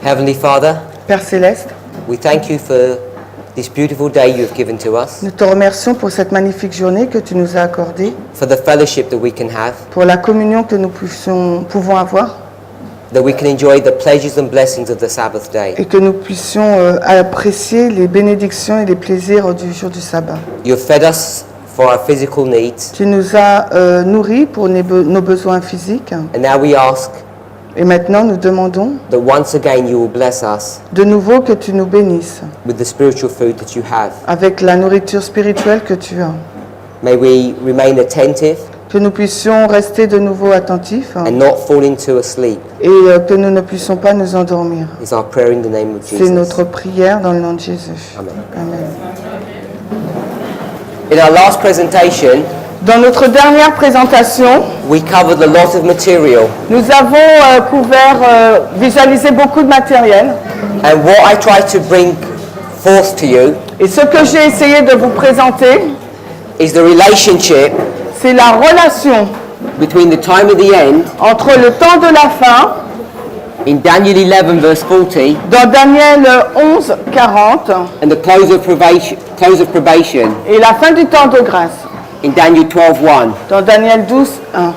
Heavenly Father, Père Céleste, we thank you for this beautiful day you have given to us, nous te remercions pour cette magnifique journée que tu nous as accordée, for the fellowship that we can have, pour la communion que nous pouvons avoir that we can enjoy the pleasures and blessings of the Sabbath day. et que nous puissions apprécier les bénédictions et les plaisirs du jour du sabbat. You have fed us for our physical needs, Tu nous as nourris pour nos besoins physiques and now we ask et maintenant nous demandons that once again you will bless us de nouveau que tu nous bénisses with the spiritual food that you have. avec la nourriture spirituelle que tu as. May we remain attentive Que nous puissions rester de nouveau attentifs and not fall into a sleep, et que nous ne puissions pas nous endormir. is our prayer in the name of C'est Jesus. notre prière dans le nom de Jésus. Amen. Amen. In our last presentation, Dans notre dernière présentation, we covered a lot of material, nous avons visualisé beaucoup de matériel. and what I tried to bring forth to you Et ce que j'ai essayé de vous présenter, is the relationship c'est la relation between the time of the end entre le temps de la fin, in Daniel 11 verse 40 dans Daniel 11, 40, and the close of probation et la fin du temps de grâce, in Daniel 12:1. dans Daniel 12, 1.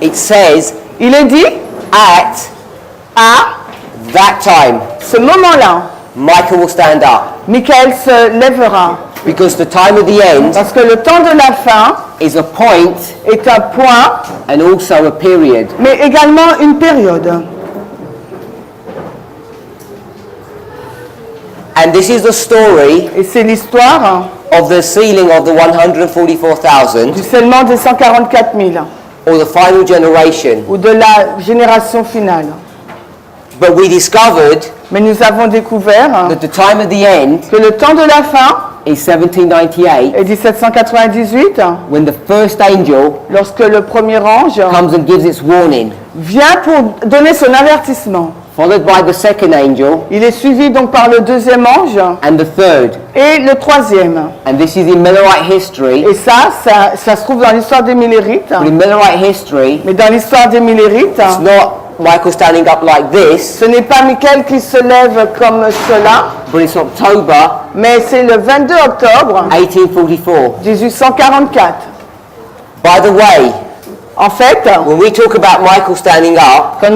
It says, Il est dit, at à that time, ce moment-là, Michael will stand up, Michael se lèvera, because the time of the end parce que le temps de la fin is a point est un point, and also a period. mais également une période. And this is the story Et c'est l'histoire of the sealing of the 144,000, du scellement des 144 000, or the final generation. ou de la génération finale. But we discovered Mais nous avons découvert that the time of the end que le temps de la fin is 1798, est 1798, when the first angel lorsque le premier ange comes and gives its warning, vient pour donner son avertissement. followed by the second angel Il est suivi donc par le deuxième ange and the third. et le troisième. And this is in Millerite history. Et ça se trouve dans l'histoire des Millérites. But in Millerite history, Mais dans l'histoire des Millérites, it's not Michael standing up like this, ce n'est pas Michael qui se lève comme cela, but it's October mais c'est le 22 octobre 1844. 1844. By the way, En fait, when we talk about Michael standing up, quand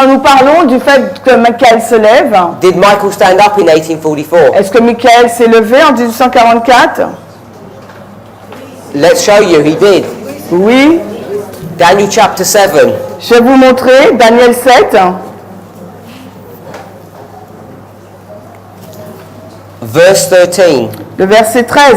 nous parlons du fait que Michael se lève, did Michael stand up in 1844? est-ce que Michael s'est levé en 1844? Let's show you, he did. Oui. Daniel chapter 7. Je vais vous montrer Daniel 7, Verse 13. le verset 13.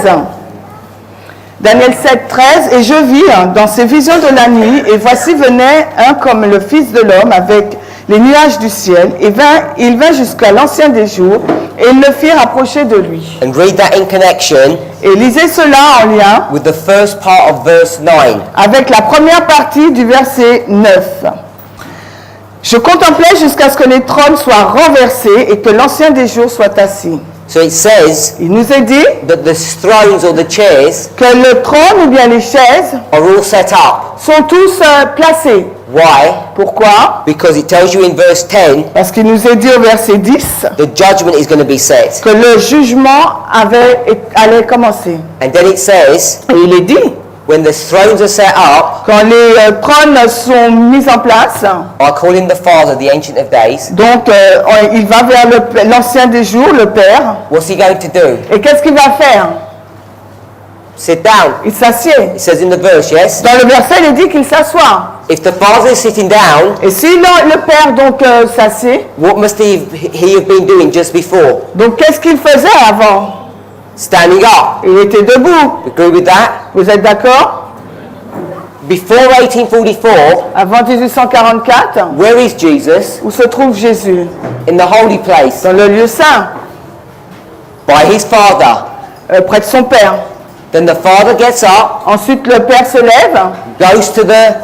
Daniel 7, 13. Et je vis dans ces visions de la nuit, et voici venait un comme le Fils de l'homme avec les nuages du ciel, et il vint jusqu'à l'ancien des jours, et ils le firent approcher de lui. And read that in connection Et lisez cela en lien with the first part of verse 9. avec la première partie du verset 9. Je contemplais jusqu'à ce que les trônes soient renversés et que l'ancien des jours soit assis. So it says Il nous est dit that the thrones or the chairs que le trône ou bien les chaises are all set up. sont tous placés. Why? Pourquoi? Because it tells you in verse 10 Parce qu'il nous est dit au verset 10 the judgment is going to be set. que le jugement allait commencer. And then it says Et il est dit, when the thrones are set up, quand les trônes sont mis en place, I call him the Father, the Ancient of Days. donc il va vers l'ancien des jours, le Père. What's he going to do? Et qu'est-ce qu'il va faire? Sit down. Il s'assied. It says in the verse, yes? Dans le verset, il est dit qu'il s'assoit. If the Father is sitting down, Et si le Père donc s'assied, what must he have been doing just before? donc qu'est-ce qu'il faisait avant? Standing up. Il était debout. Agree with that? Vous êtes d'accord? Before 1844, Avant 1844, where is Jesus? où se trouve Jésus? In the holy place, Dans le lieu saint, by his Father. près de son Père. Then the Father gets up, Ensuite, le Père se lève, goes to the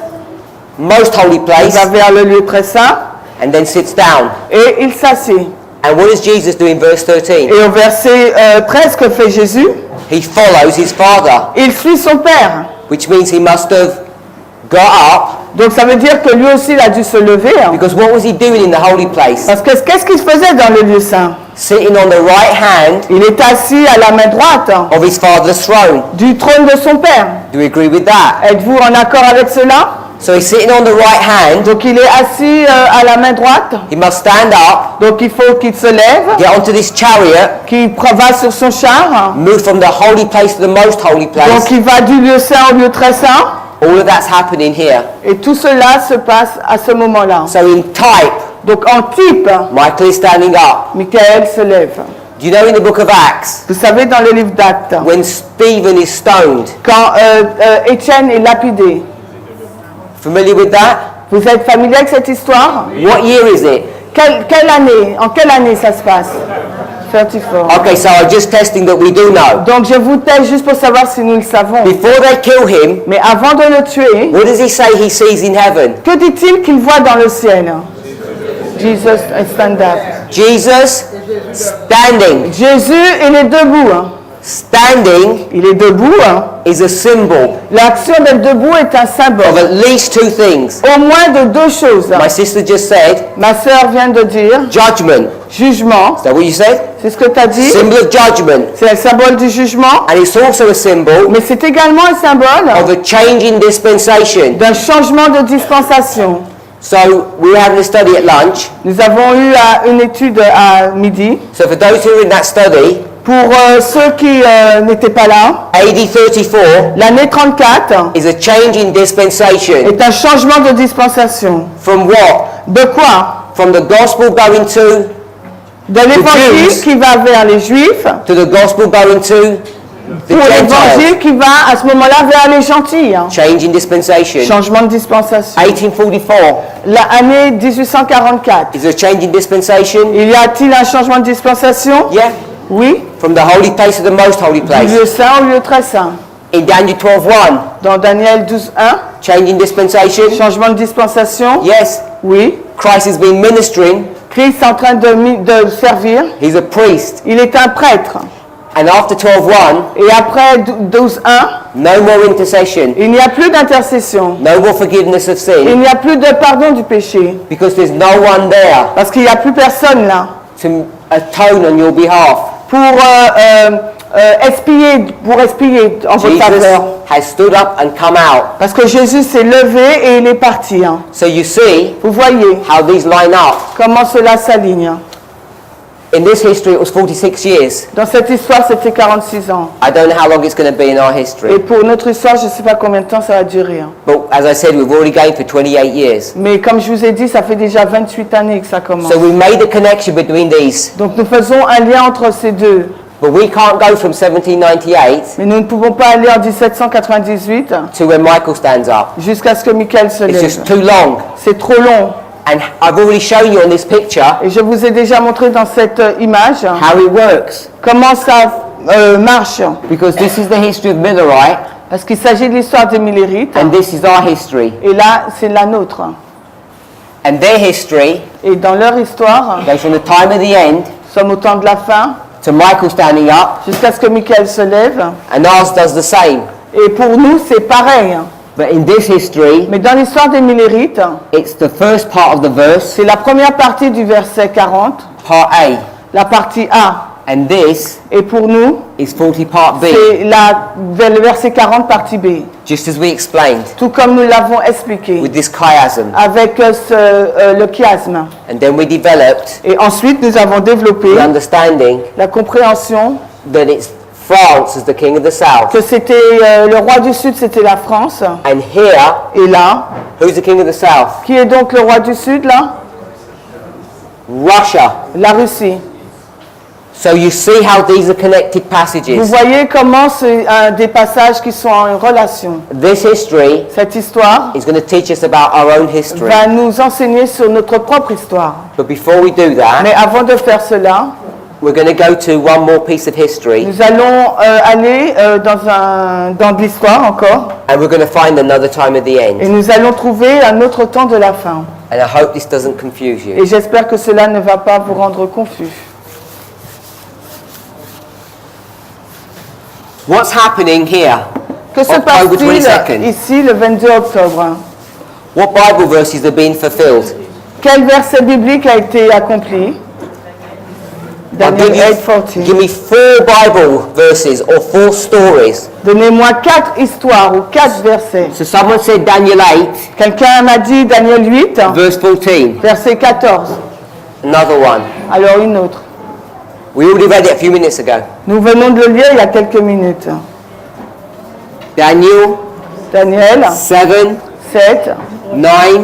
most holy il place, va vers le lieu très saint, and then sits down. et il s'assied. And what does Jesus do in verse 13? Et au verset 13, que fait Jésus? He follows his Father, Il suit son Père. which means he must have got up Donc ça veut dire que lui aussi il a dû se lever. because what was he doing in the holy place? Parce que qu'est-ce qu'il faisait dans le lieu saint? Sitting on the right hand Il est assis à la main droite of his father's throne. du trône de son père. Do we agree with that? Êtes-vous en accord avec cela? So he's sitting on the right hand. Donc il est assis à la main droite. He must stand up, Donc il faut qu'il se lève, get onto this chariot, qu'il va sur son char. move from the holy place to the most holy place. Donc il va du lieu saint au lieu très saint. All of that's happening here. Et tout cela se passe à ce moment-là. So in type, Donc en type, Michael is standing up. Michael se lève. Do you know in the book of Acts, Vous savez, dans le livre d'Actes, when Stephen is stoned, quand Étienne est lapidé, familiar with that? vous êtes familier avec cette histoire? What year is it? Quelle année? En quelle année ça se passe? 34. Okay, so I'm just testing that we do know. Donc je vous teste juste pour savoir si nous le savons. Before they kill him, Mais avant de le tuer, what does he say he sees in heaven? que dit-il qu'il voit dans le ciel? Jesus stand up. Jesus standing. Jésus, il est debout. Standing Il est debout. is a symbol L'action d'être debout est un of symbole. at least two things. Au moins de deux choses. My sister just said Ma sœur vient de dire judgment. jugement. Is that what you said? C'est ce que tu as dit. Symbol of judgment. C'est le symbole du jugement. And it's also a symbol Mais c'est également un symbole of a change in dispensation. d'un changement de dispensation. So we were having a study at lunch. Nous avons eu une étude à midi. So for those who are in that study, Pour ceux qui n'étaient pas là, AD 34 l'année 34 is a change in dispensation. est un changement de dispensation. From what? De quoi? From the gospel going to De l'évangile Jews. qui va vers les Juifs the gospel going to the pour Gentiles. l'évangile qui va à ce moment-là vers les gentils. Change in dispensation. Changement de dispensation. 1844 L'année 1844. is a change in dispensation. Il y a-t-il un changement de dispensation? Yeah. Oui. From the holy place to the most holy Du place. lieu saint au lieu très saint. In Daniel 12:1, Dans Daniel 12:1, change in dispensation. changement de dispensation. Yes. Oui. Christ has been ministering. Christ est en train de servir. He's a priest. Il est un prêtre. And after 12:1, Et après 12:1, no more intercession. il n'y a plus d'intercession. No more forgiveness of Il sin. n'y a plus de pardon du péché. Because there's no one there Parce qu'il n'y a plus personne là to atone on your behalf. pour expier en votre Jesus faveur. has stood up and come out. Parce que Jésus s'est levé et il est parti. So you see Vous voyez how these line up. comment cela s'aligne. In this history, it was 46 years. Dans cette histoire, c'était 46 ans. I don't know how long it's going to be in our Et history. pour notre histoire, je ne sais pas combien de temps ça va durer. But as I said, we've already going for 28 years. Mais comme je vous ai dit, ça fait déjà 28 années que ça commence. So we made a connection between these. Donc nous faisons un lien entre ces deux. But we can't go from 1798 Mais nous ne pouvons pas aller en 1798 to when Michael stands up. jusqu'à ce que Michael se It's lève. just too long. C'est trop long. And I've already shown you on this picture Et je vous ai déjà montré dans cette image how it works. comment ça marche. Because this is the history of Millerite, Parce qu'il s'agit de l'histoire des Millérites. and this is our history. Et là, c'est la nôtre. And their history Et dans leur histoire, goes from the time of the end nous sommes au temps de la fin, to Michael standing up, jusqu'à ce que Michael se lève. and ours does the same. Et pour nous, c'est pareil. But in this history, Mais dans l'histoire des Millérites, it's the first part of the verse, c'est la première partie du verset 40, part A, la partie A. and this Et pour nous, is 40 part B, c'est le verset 40, partie B. just as we explained Tout comme nous l'avons expliqué, with this chiasm. avec le chiasme. And then we developed Et ensuite, nous avons développé the understanding la compréhension that it's France as the king of the south. que c'était le roi du Sud, c'était la France. And here, Et là, who's the king of the south? qui est donc le roi du Sud là? Russia. La Russie. So you see how these are connected Vous passages. voyez comment c'est des passages qui sont en relation. This history Cette histoire is going to teach us about our own history. va nous enseigner sur notre propre histoire. But before we do Mais that, avant de faire cela, we're going to go to one more piece of history, nous allons aller dans de l'histoire encore. and we're going to find another time at the Et end. nous allons trouver un autre temps de la fin. And I hope this doesn't confuse you. Et j'espère que cela ne va pas vous rendre confus. What's happening here? Que se October passe-t-il 22nd. ici le 22 octobre? What Bible verses have been fulfilled? Quel verset biblique a été accompli? Daniel 8:14. Give me 4 Bible verses or 4 stories. Donnez-moi 4 histoires ou 4 versets. So someone said Daniel 8, Quelqu'un m'a dit Daniel 8, verse 14. verset 14. Another one. Alors une autre. We already read it a few minutes ago. Nous venons de le lire il y a quelques minutes. Daniel Daniel 7, 7, 9,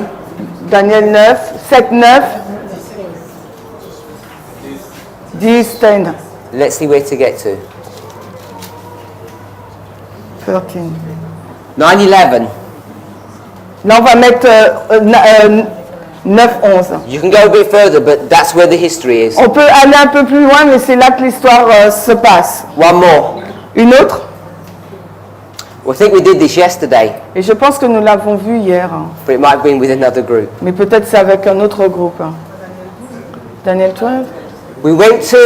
Daniel 9, 7, 9, 10, 10, let's see where to get to. 13. 9, 11. Là, on va mettre 9, 11. You can go a bit further, but that's where the history is. On peut aller un peu plus loin, mais c'est là que l'histoire se passe. One more. Une autre? Well, I think we did this yesterday, Et je pense que nous l'avons vu hier. but it might have been with another group. Mais peut-être c'est avec un autre groupe. Daniel 12. We went to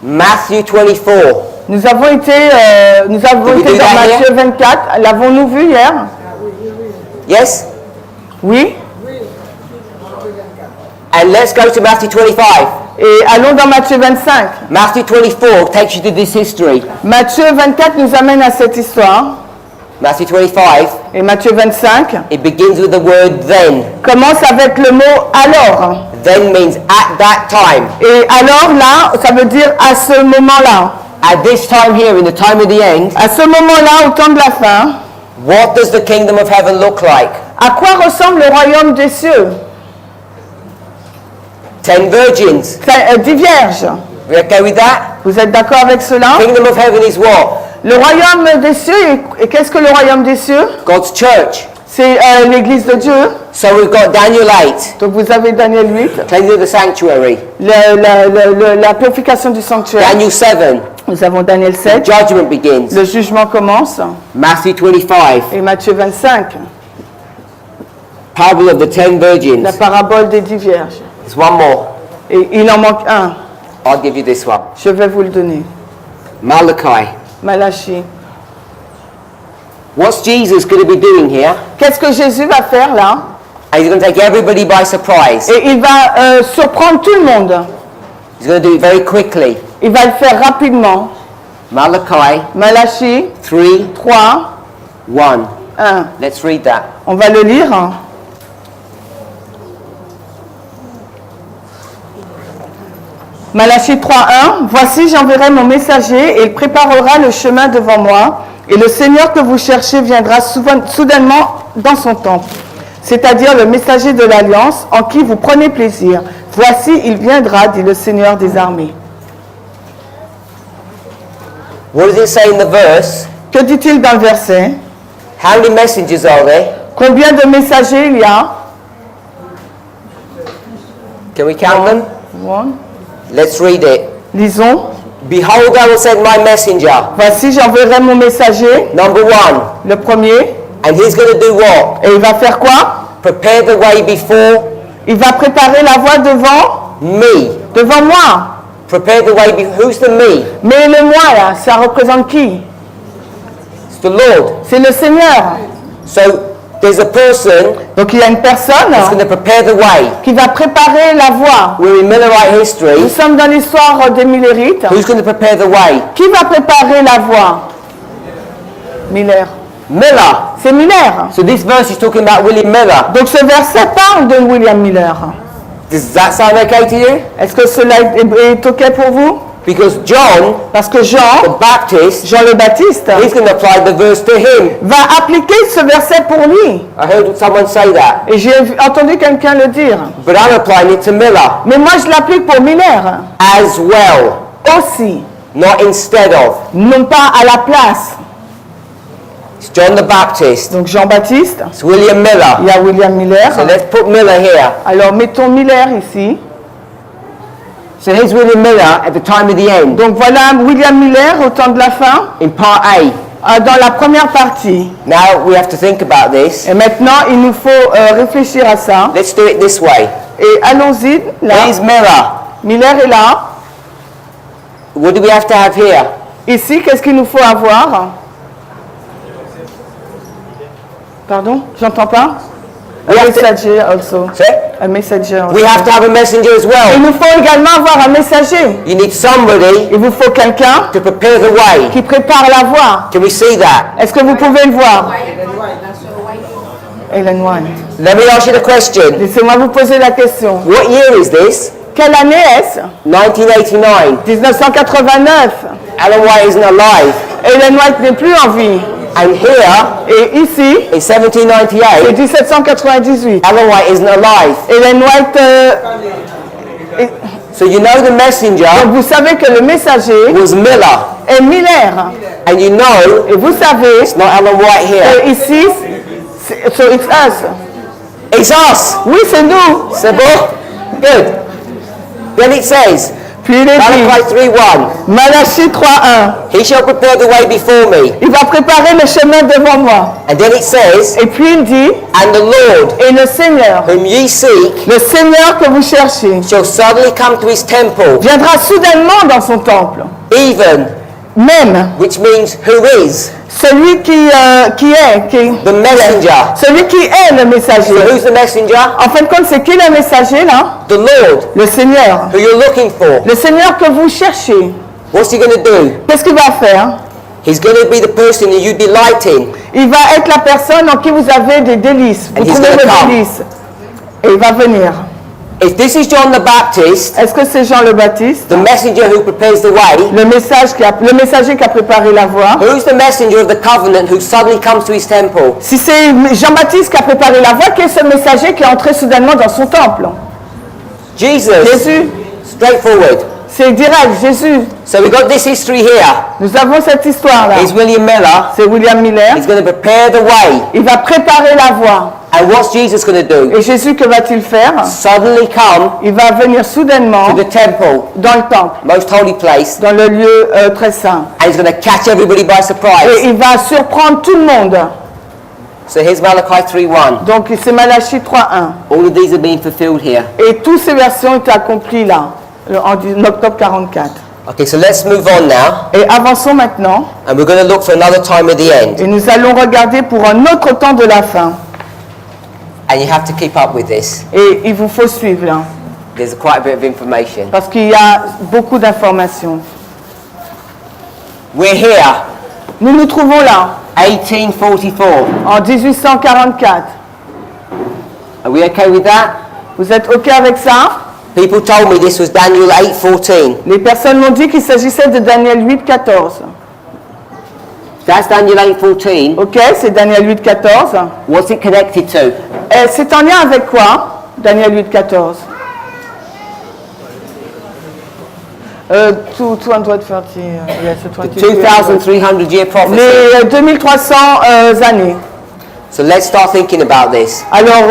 Matthew 24. Nous avons été Did we do dans that Matthieu 24. L'avons-nous vu hier? Yes? Oui. And let's go to Matthew 25. Et allons dans Matthieu 25. Matthew 24 takes you to this history. Matthieu 24 nous amène à cette histoire. Matthew 25, Et Matthieu 25 it begins with the word then. commence avec le mot alors. Then means at that time. Et alors là, ça veut dire à ce moment-là. At this time here, in the time of the end, À ce moment-là, au temps de la fin, what does the kingdom of heaven look like? à quoi ressemble le royaume des cieux? 10 virgins. 10 vierges. We okay with that? Vous êtes d'accord avec cela? Kingdom of heaven is what? Le royaume des cieux, et qu'est-ce que le royaume des cieux? God's church. C'est l'église de Dieu. So we've got Daniel 8, Donc vous avez Daniel 8, cleansing of the sanctuary. la purification du sanctuaire. Daniel 7, Nous avons Daniel 7, judgment begins. le jugement commence. Matthew 25, Et Matthieu 25, parable of the 10 virgins. la parabole des 10 vierges. There's one more. Et il en manque un. I'll give you this one. Je vais vous le donner. Malachi. Malachie. What's Jesus going to be doing here? Qu'est-ce que Jésus va faire là? And he's going to take everybody by surprise. Et il va surprendre tout le monde. He's going to do it very quickly. Il va le faire rapidement. Malachi Malachie 3, 3, 1. 1. Let's read that. On va le lire. Malachie 3.1, voici j'enverrai mon messager et il préparera le chemin devant moi et le Seigneur que vous cherchez viendra soudainement dans son temple, c'est-à-dire le messager de l'Alliance en qui vous prenez plaisir. Voici il viendra, dit le Seigneur des armées. What does it say in the verse? Que dit-il dans le verset? How many messengers are there? Combien de messagers il y a? Can we count them? One. Let's read it. Lisons. Behold, I will send my messenger. Voici j'enverrai mon messager, Number 1. le premier, And he's going to do what? et il va faire quoi? Prepare the way before Il va préparer la voie me. devant moi. Prepare the way before. Who's the me? Mais le moi là, ça représente qui? It's the Lord. C'est le Seigneur. So there's a person Donc il y a une personne that's going to prepare the way. qui va préparer la voie. We're in Millerite Nous history. sommes dans l'histoire des Millerites. Who's going to prepare the way? Qui va préparer la voie? Miller. Miller. C'est Miller. So this verse is talking about William Miller. Donc ce verset parle de William Miller. Does that sound okay to you? Est-ce que cela est OK pour vous? Because John, Parce que the Jean Baptist, le Baptiste, he's going to apply the verse to him. va appliquer ce verset pour lui. I heard someone say that. Et j'ai entendu quelqu'un le dire. But I'm applying it to Miller Mais moi je l'applique pour Miller as well, aussi. not instead of. Non pas à la place. It's John the Baptist. Donc Jean-Baptiste, It's William il Miller. y a William Miller. So let's put Miller here. Alors mettons Miller ici. So here's William Miller at the time of the end. Donc voilà William Miller au temps de la fin, In part A. dans la première partie. Now we have to think about this. Et maintenant, il nous faut réfléchir à ça. Let's do it this way. Et allons-y, là. Here's Miller. Miller est là. What do we have to have here? Ici, qu'est-ce qu'il nous faut avoir? Pardon? J'entends pas? A messenger also. Sorry? A messenger also. We have to have a messenger as Il well. nous faut également avoir un messager. You need somebody Il vous faut quelqu'un to prepare the way. qui prépare la voie. Can we see that? Est-ce que vous pouvez le voir? Ellen White. Let me ask you the question. Laissez-moi vous poser la question. What year is this? Quelle année est-ce? 1989. 1989. Alan White isn't alive. Ellen White n'est plus en vie. And here, Et ici, in c'est 1798, 1798. Alan White isn't alive. Ellen White, So you know the messenger donc vous savez que le messager was Miller. est Miller. And you know Et vous savez, it's not Alan White here. et ici, so it's us. It's us. Oui, c'est nous. C'est bon? Good. Then it says, Puis il est dit, Malachi 3:1, Malachie 3.1, he shall prepare the way before me. il va préparer le chemin devant moi. And then it says, Et puis il dit, and the Lord, et le Seigneur, whom ye seek, le Seigneur que vous cherchez, shall suddenly come to his temple, viendra soudainement dans son temple. even, Même which means who is, celui qui est, the messenger. celui qui est le messager. So who's the messenger? En fin de compte, c'est qui le messager là? The Lord, Le Seigneur. who you're looking for. Le Seigneur que vous cherchez. What's he going to do? Qu'est-ce qu'il va faire? He's going to be the person that you delight in. Il va être la personne en qui vous avez des délices. Vous And he's trouvez gonna vos come. délices. Et il va venir. If this is John the Baptist, Est-ce que c'est Jean le Baptiste? the messenger who prepares the way, Le messager qui a préparé la voie. who's the messenger of the covenant who suddenly comes to his temple? Si c'est Jean-Baptiste qui a préparé la voie, qui est ce messager qui est entré soudainement dans son temple? Jesus. Jésus. Straightforward. C'est direct, Jésus. So we've got this history here. Nous avons cette histoire-là. It's William Miller. C'est William Miller. He's going to prepare the way. Il va préparer la voie. And what's Jesus going to do? Et Jésus, que va-t-il faire? Suddenly come Il va venir soudainement to the temple, dans le temple, most holy place, dans le lieu très saint. and he's going to catch everybody by Et surprise. il va surprendre tout le monde. So here's Malachi 3:1. Donc c'est Malachie 3.1. All of these are being fulfilled here. Et toutes ces versions étaient accomplies là, en octobre 44. Okay, so let's move on now, Et avançons maintenant. and we're going to look for another time at the end. Et nous allons regarder pour un autre temps de la fin. And you have to keep up with this. Et il vous faut suivre là, There's quite a bit of information. parce qu'il y a beaucoup d'informations. We're here, Nous nous trouvons là, 1844. en 1844. Are we okay with that? Vous êtes OK avec ça? People told me this was Daniel 8:14. Les personnes m'ont dit qu'il s'agissait de Daniel 8.14. That's Daniel 8:14. OK, c'est Daniel 8.14. What's it connected to? Et c'est en lien avec quoi, Daniel 8.14? 230, yes, The 22. 2,300-year prophecy. Les 2300 années. So let's start thinking about this. Alors,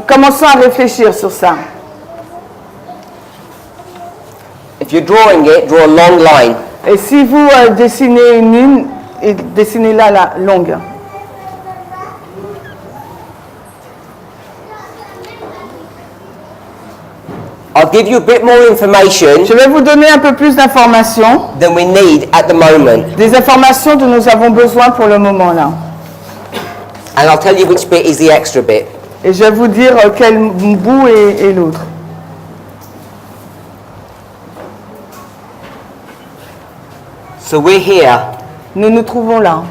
commençons à réfléchir sur ça. If you're drawing it, draw a long line. Et si vous dessinez une ligne, et dessinez-la la longue. I'll give you a bit more information Je vais vous donner un peu plus d'informations, than we need at the moment. des informations dont nous avons besoin pour le moment là. And I'll tell you which bit is the extra bit. Et je vais vous dire quel bout est l'autre. So we're here, Nous nous trouvons là.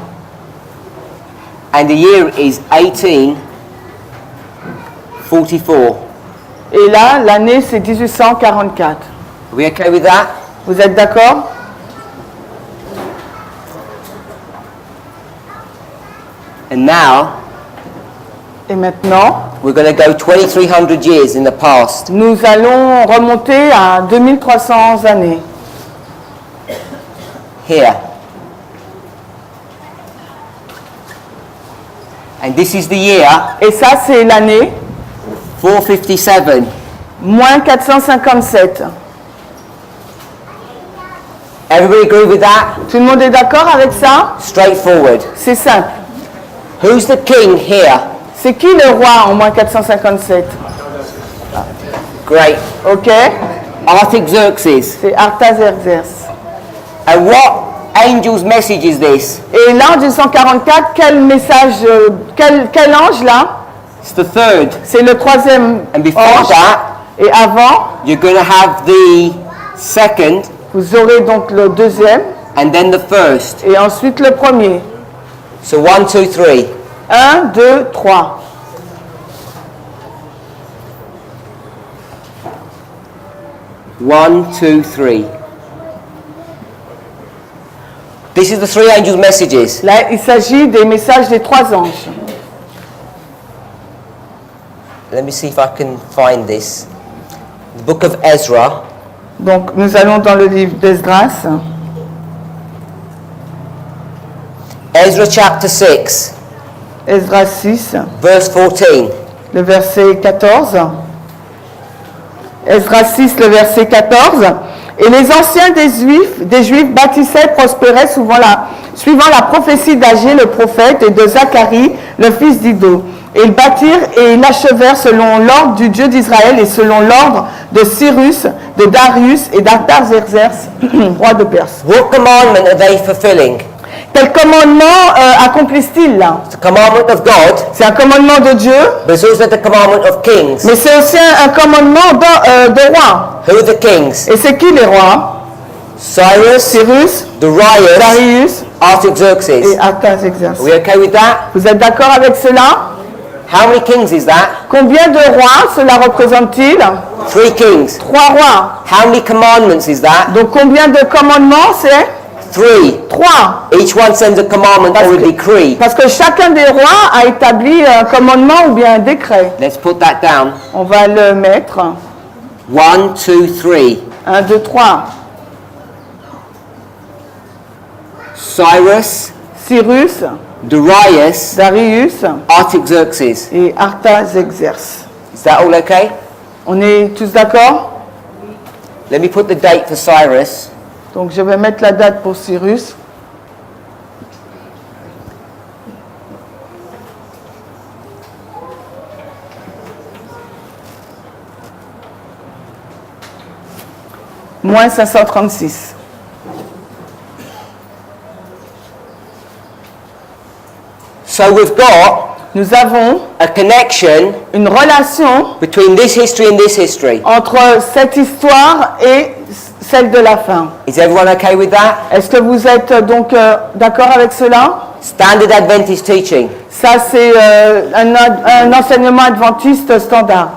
and the year is 1844. Et là, l'année, c'est 1844. Are we okay with that? Vous êtes d'accord? And now, Et maintenant, we're going to go 2,300 years in the past. nous allons remonter à 2300 années. Here. And this is the year Et ça, c'est l'année, 457. moins 457. Everybody agree with that? Tout le monde est d'accord avec ça? Straightforward. C'est simple. Who's the king here? C'est qui le roi en moins 457? Great. Ok? Artaxerxes. C'est Artaxerxès. And what angel's message is this? Et là, en 1844, quel message, quel ange là? It's the third. c'est le troisième And before ange. that, Et avant, you're going to have the second vous aurez donc le deuxième and then the first. et ensuite le premier. So 1, 2, 3. 1, 2, 3. One, two, three. This is the three angels' messages. Là, il s'agit des messages des trois anges. Let me see if I can find this. The book of Ezra, Donc, nous allons dans le livre d'Esdras. Ezra chapter 6, Esdras 6, verse 14. le verset 14. Esdras 6, le verset 14. Et les anciens des Juifs bâtissaient, prospéraient suivant la prophétie d'Agé le prophète et de Zacharie, le fils d'Iddo. Et ils bâtirent et ils achevèrent selon l'ordre du Dieu d'Israël et selon l'ordre de Cyrus, de Darius et d'Artaxerxès, roi de Perse. What commandment are they fulfilling? Quel commandement accomplissent-ils là? It's the commandment of God, C'est un commandement de Dieu, but it's also the commandment of kings. mais c'est aussi un commandement de rois. Who are the kings? Et c'est qui les rois? Cyrus, Cyrus, Darius, Darius Artaxerxes. et Artaxerxès. Are we okay with that? Vous êtes d'accord avec cela? How many kings is that? Combien de rois cela représente-t-il? 3 kings. 3 rois. How many commandments is that? Donc combien de commandements c'est? 3. 3. Each one sends a commandment or a decree. Parce que chacun des rois a établi un commandement ou bien un décret. Let's put that down. On va le mettre. 1, 2, 3. 1, 2, 3. Cyrus, Cyrus, Darius, Darius Artaxerxes. et Artaxerxès. Is that all okay? On est tous d'accord? Let me put the date for Cyrus. Donc je vais mettre la date pour Cyrus. Moins 536. So we've got Nous avons a connection une relation between this history and this history. entre cette histoire et celle de la fin. Is everyone okay with that? Est-ce que vous êtes donc d'accord avec cela? Standard Adventist teaching. Ça, c'est un enseignement adventiste standard.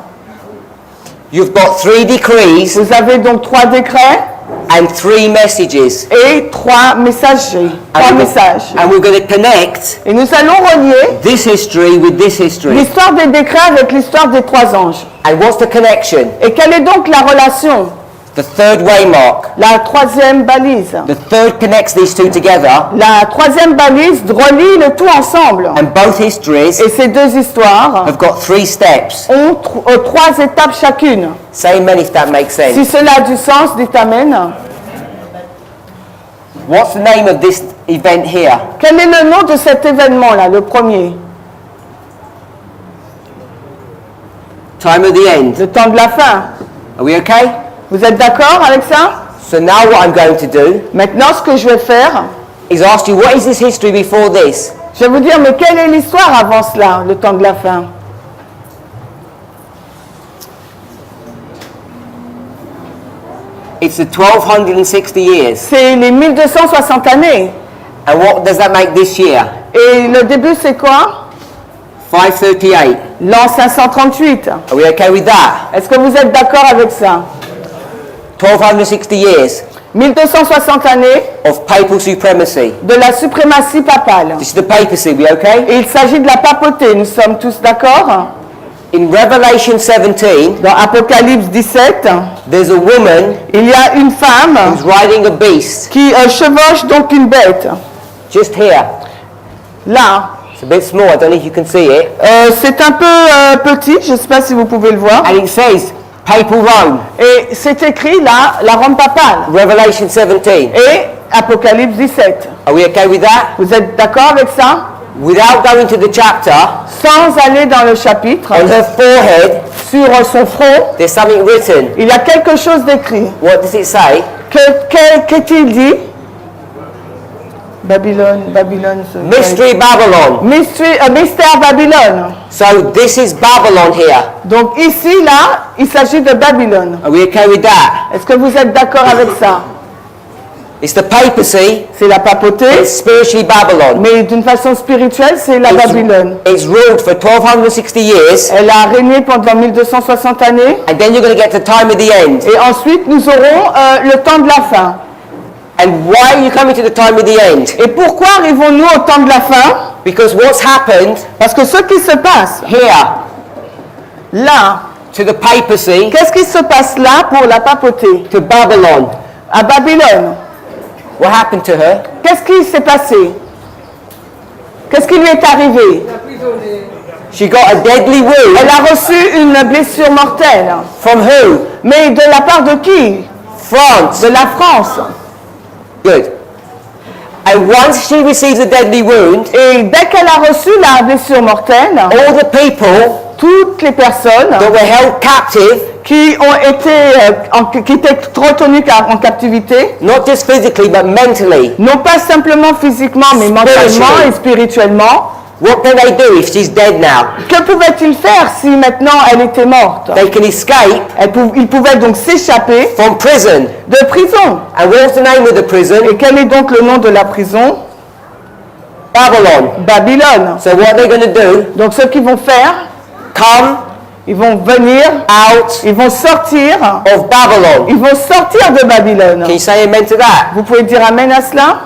You've got 3 decrees Vous avez donc 3 décrets and 3 messages. et 3 messagers, 3 messages. And we're going to connect Et nous allons relier this history with this history. l'histoire des décrets avec l'histoire des 3 anges. And what's the connection? Et quelle est donc la relation? The third waymark. La troisième balise. The third connects these two together. La troisième balise relie le tout ensemble. And both histories Et ces deux histoires have got 3 steps. ont 3 étapes chacune. Say amen if that makes Si sense. cela a du sens, dites Amen. What's the name of this event here? Quel est le nom de cet événement-là, le premier? Time of the end. Le temps de la fin. Are we okay? Vous êtes d'accord avec ça? So now what I'm going to do Maintenant, ce que je vais faire, is ask you, what is this history before this? je vais vous dire, mais quelle est l'histoire avant cela, le temps de la fin? It's the 1260 years. C'est les 1260 années. And what does that make this year? Et le début, c'est quoi? 538. L'an 538. Are we okay with that? Est-ce que vous êtes d'accord avec ça? 1260 years 1260 années of papal supremacy. de la suprématie papale. This is the papacy, we okay? Et il s'agit de la papauté, nous sommes tous d'accord? In Revelation 17, Dans Apocalypse 17, there's a woman il y a une femme who's riding a beast, qui chevauche donc une bête. just here. Là, It's a bit small, I don't know if you can see it. c'est un peu petit, je ne sais pas si vous pouvez le voir. And it says, Papal Rome, Et c'est écrit là, la Rome papale. Revelation 17. Et Apocalypse 17. Are we okay with that? Vous êtes d'accord avec ça? Without going to the chapter, Sans aller dans le chapitre, on her forehead, sur son front, there's something written. il y a quelque chose d'écrit. What does it say? Qu'est-il dit? Babylone. Mystery Babylon. Mystère Babylone. So this is Babylon here. Donc ici, là, il s'agit de Babylone. Are we okay with that? Est-ce que vous êtes d'accord avec ça? It's the papacy. C'est la papauté, It's spiritually Babylon. mais d'une façon spirituelle, c'est la Babylone. It's ruled for 1260 years. Elle a régné pendant 1260 années. And then you're going to get to the time of the end. Et ensuite, nous aurons le temps de la fin. And why are you coming to the time of the end? Et pourquoi arrivons-nous au temps de la fin? Because what's happened Parce que ce qui se passe here là, to the papacy, qu'est-ce qui se passe là pour la papauté? to Babylon, À Babylone, what happened to her? qu'est-ce qui s'est passé? Qu'est-ce qui lui est arrivé? She got a deadly wound. Elle a reçu une blessure mortelle. From who? Mais de la part de qui? France. De la France. Good. And once she receives a deadly wound, Et dès qu'elle a reçu la blessure mortelle, all the people toutes les personnes that were held captive, qui étaient retenues en captivité, not just physically but mentally, non pas simplement physiquement, mais mentalement et spirituellement, what can they do if she's dead now? que pouvaient-ils faire si maintenant elle était morte? They can escape Ils pouvaient donc s'échapper from prison. de prison. And what's the name of the prison? Et quel est donc le nom de la prison? Babylon. Babylone. So what they're going to do, Donc ce qu'ils vont faire, come ils vont venir, out ils vont sortir, of Babylon. ils vont sortir de Babylone. Can you say amen to that? Vous pouvez dire amen à cela?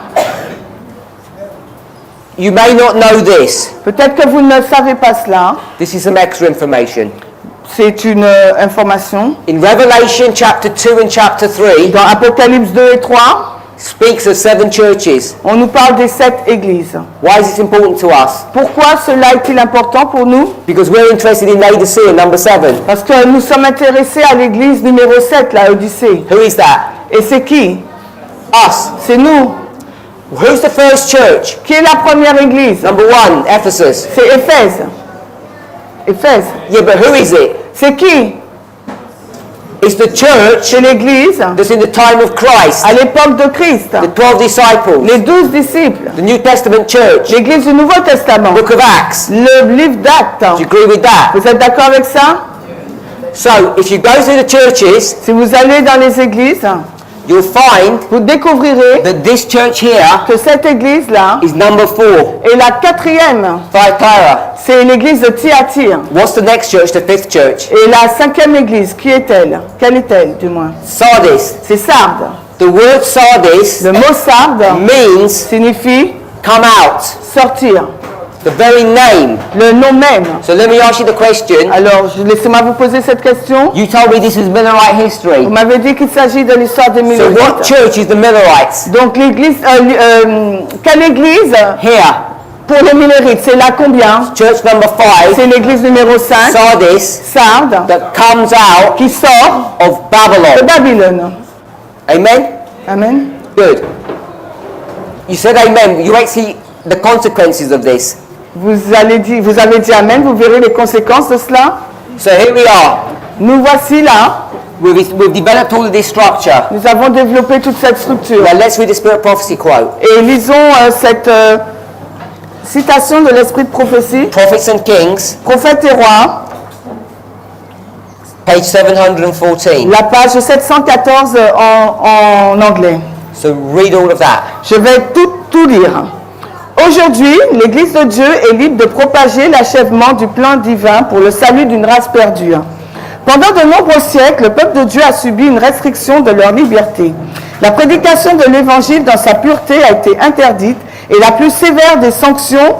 You may not know this. Peut-être que vous ne savez pas cela. This is some extra information. C'est une information. In Revelation chapter 2 and chapter 3, Dans Apocalypse 2 et 3, speaks of 7 churches. on nous parle des 7 églises. Why is it important to us? Pourquoi cela est-il important pour nous? Because we're interested in Laodicea, number 7. Parce que nous sommes intéressés à l'église numéro 7, la Odyssée. Who is that? Et c'est qui? Us. C'est nous. Who's the first church? Qui est la première église? Number 1, Ephesus. C'est Éphèse. Éphèse. Yeah, but who is it? C'est qui? It's the church C'est l'église that's in the time of Christ. à l'époque de Christ. The 12 disciples. Les 12 disciples. The New Testament church. L'église du Nouveau Testament. Book of Acts. Do Le livre d'Actes. you agree with that? Vous êtes d'accord avec ça? So, if you go to the churches, Si vous allez dans les églises, you'll find vous découvrirez that this church here que cette église-là is number 4, est la 4e. Thyatira. C'est l'église de Thyatire. What's the next church? The 5th church. Et la 5e église, qui est-elle? Quelle est-elle, du moins? Sardis. C'est Sardes. The word Sardis Le mot Sardes means signifie come out. sortir. The very name. Le nom même. So let me ask you the question. Alors, laissez-moi vous poser cette question. You told me this is Millerite history. Vous m'avez dit qu'il s'agit de l'histoire des So what Millerites. church is the Millerites? Donc, l'église, quelle église Here. pour les Millerites? C'est la combien? Church number 5, C'est l'église numéro 5, Sardis, Sardes, that comes out qui sort of de Babylon. Babylone. Amen? Amen. Good. You said amen. You might see the consequences of this. Vous avez dit amen, vous verrez les conséquences de cela. So here we are. Nous voici là. We've developed all of this structure. Nous avons développé toute cette structure. Now let's read the Spirit Prophecy quote. Et lisons cette citation de l'esprit de prophétie. Prophets and Kings, Prophètes et rois, page 714. la page 714 en anglais. So read all of that. Je vais tout lire. Aujourd'hui, l'Église de Dieu est libre de propager l'achèvement du plan divin pour le salut d'une race perdue. Pendant de nombreux siècles, le peuple de Dieu a subi une restriction de leur liberté. La prédication de l'Évangile dans sa pureté a été interdite et la plus sévère des sanctions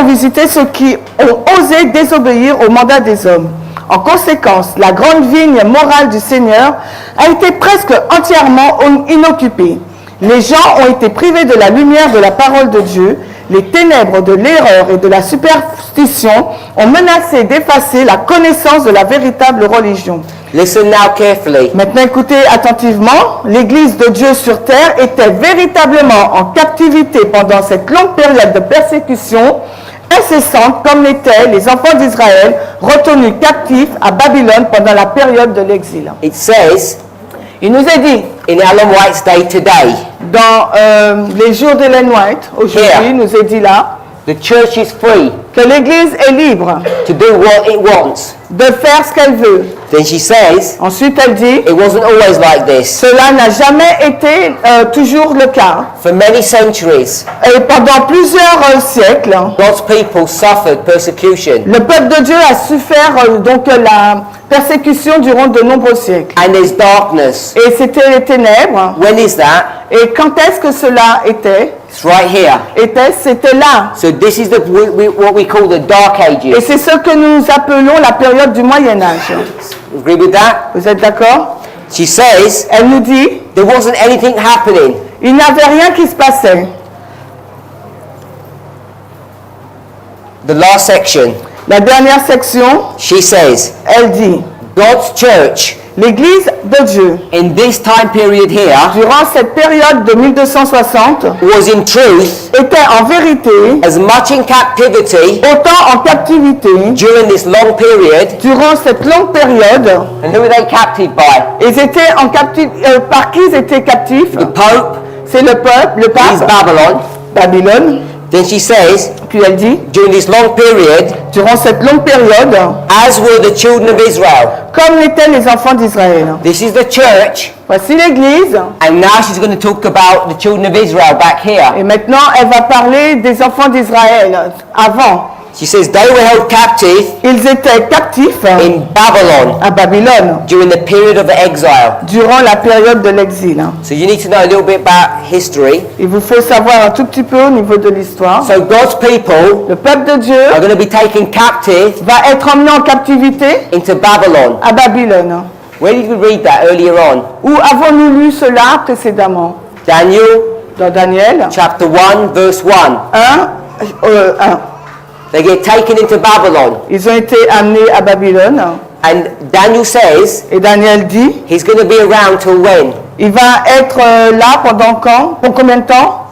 ont visité ceux qui ont osé désobéir au mandat des hommes. En conséquence, la grande vigne morale du Seigneur a été presque entièrement inoccupée. Les gens ont été privés de la lumière de la parole de Dieu. Les ténèbres de l'erreur et de la superstition ont menacé d'effacer la connaissance de la véritable religion. Listen now carefully. Maintenant, écoutez attentivement. L'Église de Dieu sur terre était véritablement en captivité pendant cette longue période de persécution incessante, comme l'étaient les enfants d'Israël retenus captifs à Babylone pendant la période de l'exil. It says, Il nous est dit, in Ellen White's day today, dans les jours d'Ellen White, aujourd'hui, Here. il nous est dit là, the church is free que l'Église est libre to do what it wants. de faire ce qu'elle veut. Then she says, Ensuite, elle dit, it wasn't always like this. cela n'a jamais été toujours le cas. For many centuries, Et pendant plusieurs siècles, God's people suffered persecution. le peuple de Dieu a souffert donc la persécution durant de nombreux siècles. And there's darkness. Et c'était les ténèbres. When is that? Et quand est-ce que cela était? It's right here. C'était là. So this is what we call the Dark Et Ages. c'est ce que nous appelons la période du Moyen Âge. Agree with that? Vous êtes d'accord? She says, Elle nous dit, there wasn't anything happening. il n'y avait rien qui se passait. The last section, La dernière section, she says, elle dit, God's church l'Église de Dieu, in this time period here durant cette période de 1260, was in truth était en vérité as much in captivity autant en captivité during this long period. durant cette longue période. And who were they captive by? Ils étaient en par qui ils étaient captifs? The Pope, C'est le peuple, le is pape, Babylon. Babylone. Then she says, Puis elle dit, during this long period, durant cette longue période, as were the children of Israel. comme l'étaient les enfants d'Israël. This is the church, Voici l'Église. and now she's going to talk about the children of Israel back here. Et maintenant, elle va parler des enfants d'Israël. Avant, She says they were held captive ils étaient captifs in Babylon à Babylone during the period of exile. durant la période de l'exil. So you need to know a little bit about history. Il vous faut savoir un tout petit peu au niveau de l'histoire. So God's people Le peuple de Dieu are going to be taken captive va être emmené en captivité into Babylon. à Babylone. Where did we read that earlier on? Où avons-nous lu cela précédemment? Daniel Dans Daniel chapter 1 verse 1. 1. They get taken into Babylon. Ils ont été amenés à Babylone. And Daniel says Et Daniel dit, he's going to be around till when? il va être là pendant quand? Pour combien de temps?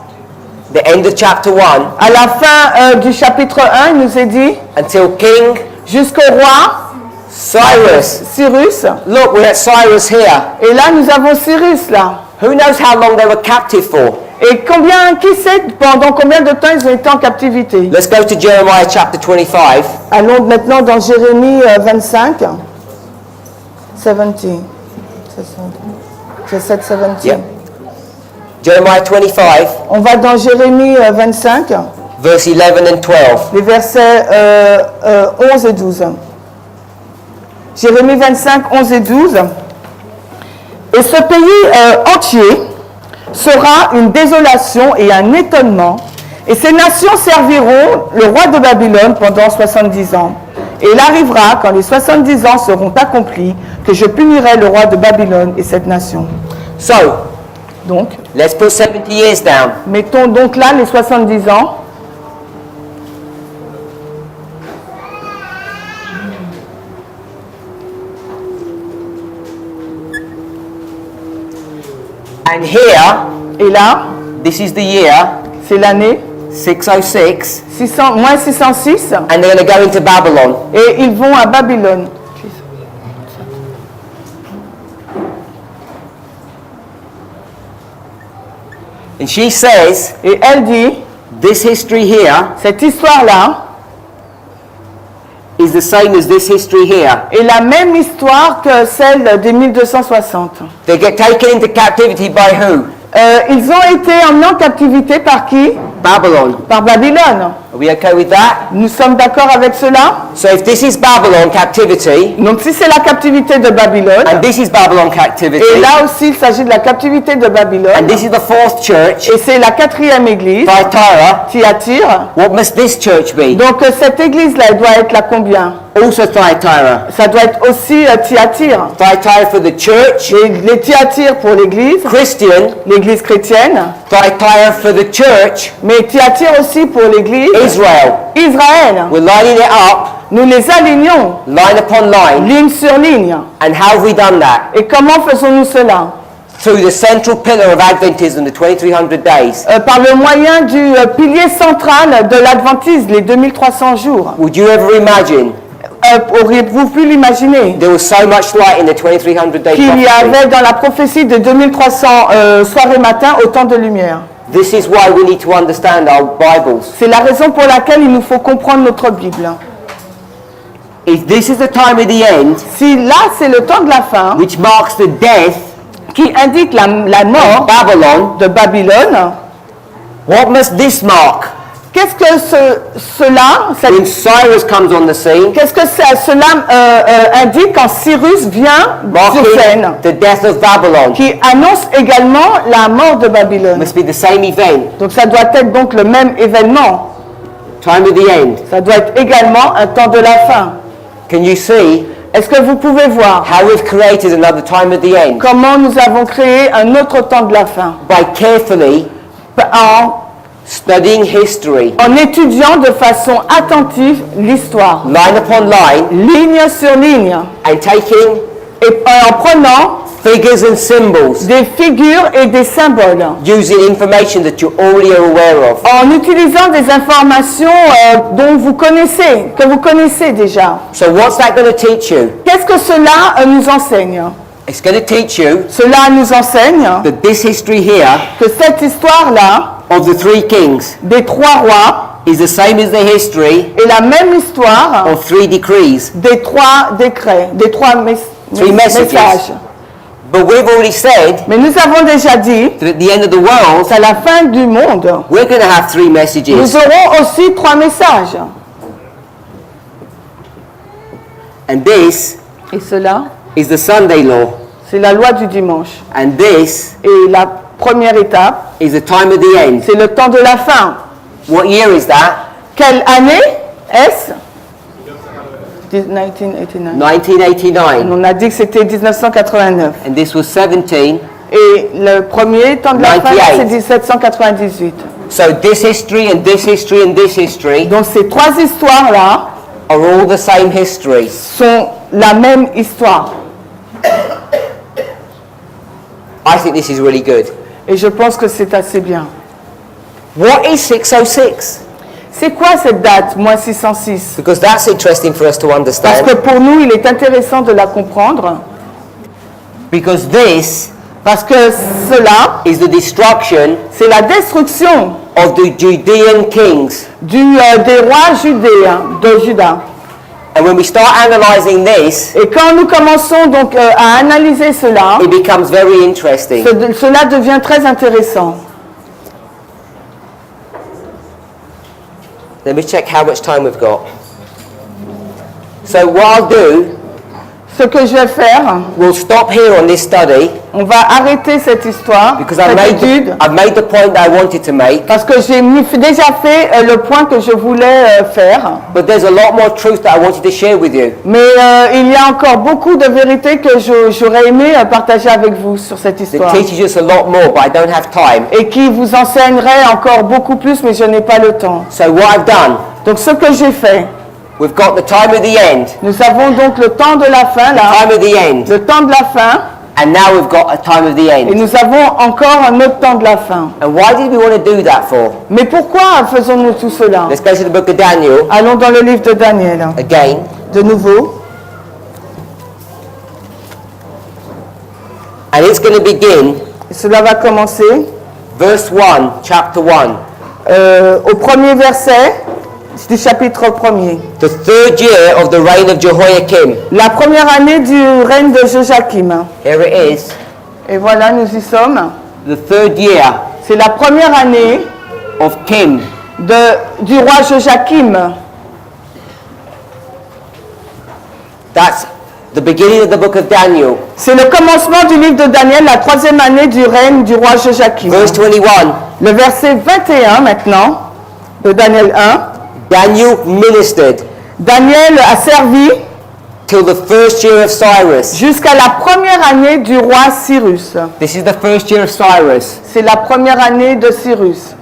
The end of chapter 1 À la fin du chapitre 1, il nous est dit, until King jusqu'au roi Cyrus. Cyrus. Look, we're at Cyrus here. Et là, nous avons Cyrus là. Who knows how long they were captive for? Et qui sait pendant combien de temps ils ont été en captivité? Let's go to Jeremiah chapter 25. Allons maintenant dans Jérémie 25. 17. 17. Yep. Jeremiah 25, On va dans Jérémie 25, verse 11 and 12. les versets 11 et 12. Jérémie 25, 11 et 12. Et ce pays entier sera une désolation et un étonnement, et ces nations serviront le roi de Babylone pendant 70 ans. Et il arrivera, quand les 70 ans seront accomplis, que je punirai le roi de Babylone et cette nation. So, Donc, let's put 70 years down. mettons donc là les 70 ans. And here, Et là, this is the year, c'est l'année 606, 606, and they're going to go into Babylon. et ils vont à Babylone. And she says, Et elle dit, this history here cette histoire-là is the same as this history here. est la même histoire que celle des 1260. They get taken into captivity by who? Ils ont été emmenés en captivité par qui? Babylon. Par Babylone. Are we okay with that? Nous sommes d'accord avec cela? So if this is Babylon captivity, Donc si c'est la captivité de Babylone, and this is Babylon captivity, et là aussi il s'agit de la captivité de and Babylone, this is the fourth church, et c'est la 4e église, Thyatira, Thyatire. what must this church be? Donc cette église-là, elle doit être la combien? Also Thyatira. Ça doit être aussi Thyatire. Thyatira for the church, Les Thyatires pour l'église, Christian, l'église chrétienne, Thyatira for the church, mais Thyatire aussi pour l'église Israel. Israël. We're lining it up, Nous les alignons, line upon line. ligne sur ligne. And how have we done that? Et comment faisons-nous cela? Through the central pillar of Adventism, the 2300 days. Par le moyen du pilier central de l'Adventisme, les 2300 jours. Would you ever imagine auriez-vous pu l'imaginer? There was so much light in the 2300 day Qu'il y prophecy. avait dans la prophétie de 2300 soir et matin autant de lumière. This is why we need to understand our Bibles. C'est la raison pour laquelle il nous faut comprendre notre Bible. If this is the time of the end, Si là c'est le temps de la fin, which marks the death qui indique la of mort Babylon, de Babylone, what must this mark? qu'est-ce que When Cyrus comes on the scene, cela indique quand Cyrus vient sur scène, marking the death of Babylon, qui annonce également la mort de Babylone. must be the same event, Donc ça doit être donc le même événement. time of the end. Ça doit être également un temps de la fin. Can you see Est-ce que vous pouvez voir how we've created another time of the end? comment nous avons créé un autre temps de la fin By carefully studying history, en étudiant de façon attentive l'histoire, line upon line, ligne sur ligne, and taking et en prenant figures and symbols, des figures et des symboles, using information that you already are aware of. en utilisant des informations que vous connaissez déjà. So what's that going to teach you? Qu'est-ce que cela nous enseigne? It's going to teach you Cela nous enseigne that this history here que cette histoire-là of the three kings des trois rois is the same as the history est la même histoire of three decrees. des trois décrets, des trois Three messages. messages. But we've already said Mais nous avons déjà dit that at the end of the world, qu'à la fin du monde, we're going to have three messages. nous aurons aussi trois messages. And this Et cela, is the Sunday law. c'est la loi du dimanche. And this Et la première étape, is the time of the end. c'est le temps de la fin. What year is that? Quelle année est-ce? 1989. 1989. On a dit que c'était 1989. And this was 17. Et le premier temps de la fin, 98. c'est 1798. So this history and this history and this history Donc ces trois histoires-là are all the same history. sont la même histoire. I think this is really good. Et je pense que c'est assez bien. What is 606? C'est quoi cette date, moins 606? Because that's interesting for us to Parce understand. que pour nous, il est intéressant de la comprendre. Because this Parce que cela, is the destruction c'est la destruction of the Judean kings. des rois judéens, de Juda. And when we start analyzing this, Et quand nous commençons donc à analyser cela, it becomes very interesting. cela devient très intéressant. Let me check how much time we've got. So what I'll do, Ce que je vais faire, we'll stop here on this study on va arrêter cette histoire, because cette étude, I've made the point that I wanted to make. parce que j'ai déjà fait le point que je voulais faire. But there's a lot more truth that I wanted to share with you. Mais il y a encore beaucoup de vérités que j'aurais aimé partager avec vous sur cette That histoire. teaches us a lot more, but I don't have time. Et qui vous enseignerait encore beaucoup plus, mais je n'ai pas le temps. So what I've done, Donc ce que j'ai fait, we've got the time of the end, nous avons donc le temps de la fin là, time of the end, le temps de la fin, and now we've got a time of the et end. nous avons encore un autre temps de la fin. And why did we want to do that for? Mais pourquoi faisons-nous tout cela? Let's go to the book of Daniel Allons dans le livre de Daniel, again. de nouveau. And it's going to begin, Et cela va commencer verse 1, chapter 1. au premier verset du chapitre 1er. The third year of the reign of Jehoiakim. La première année du règne de Joachim. Here it is. Et voilà, nous y sommes. The third year C'est la première année of Kim. du roi Joachim. That's the beginning of the book of Daniel. C'est le commencement du livre de Daniel, la troisième année du règne du roi Joachim. Verse 21. Le verset 21 maintenant, de Daniel 1. Daniel ministered Daniel a servi till the first year of Cyrus. jusqu'à la première année du roi Cyrus. This is the first year of Cyrus. C'est la première année de Cyrus.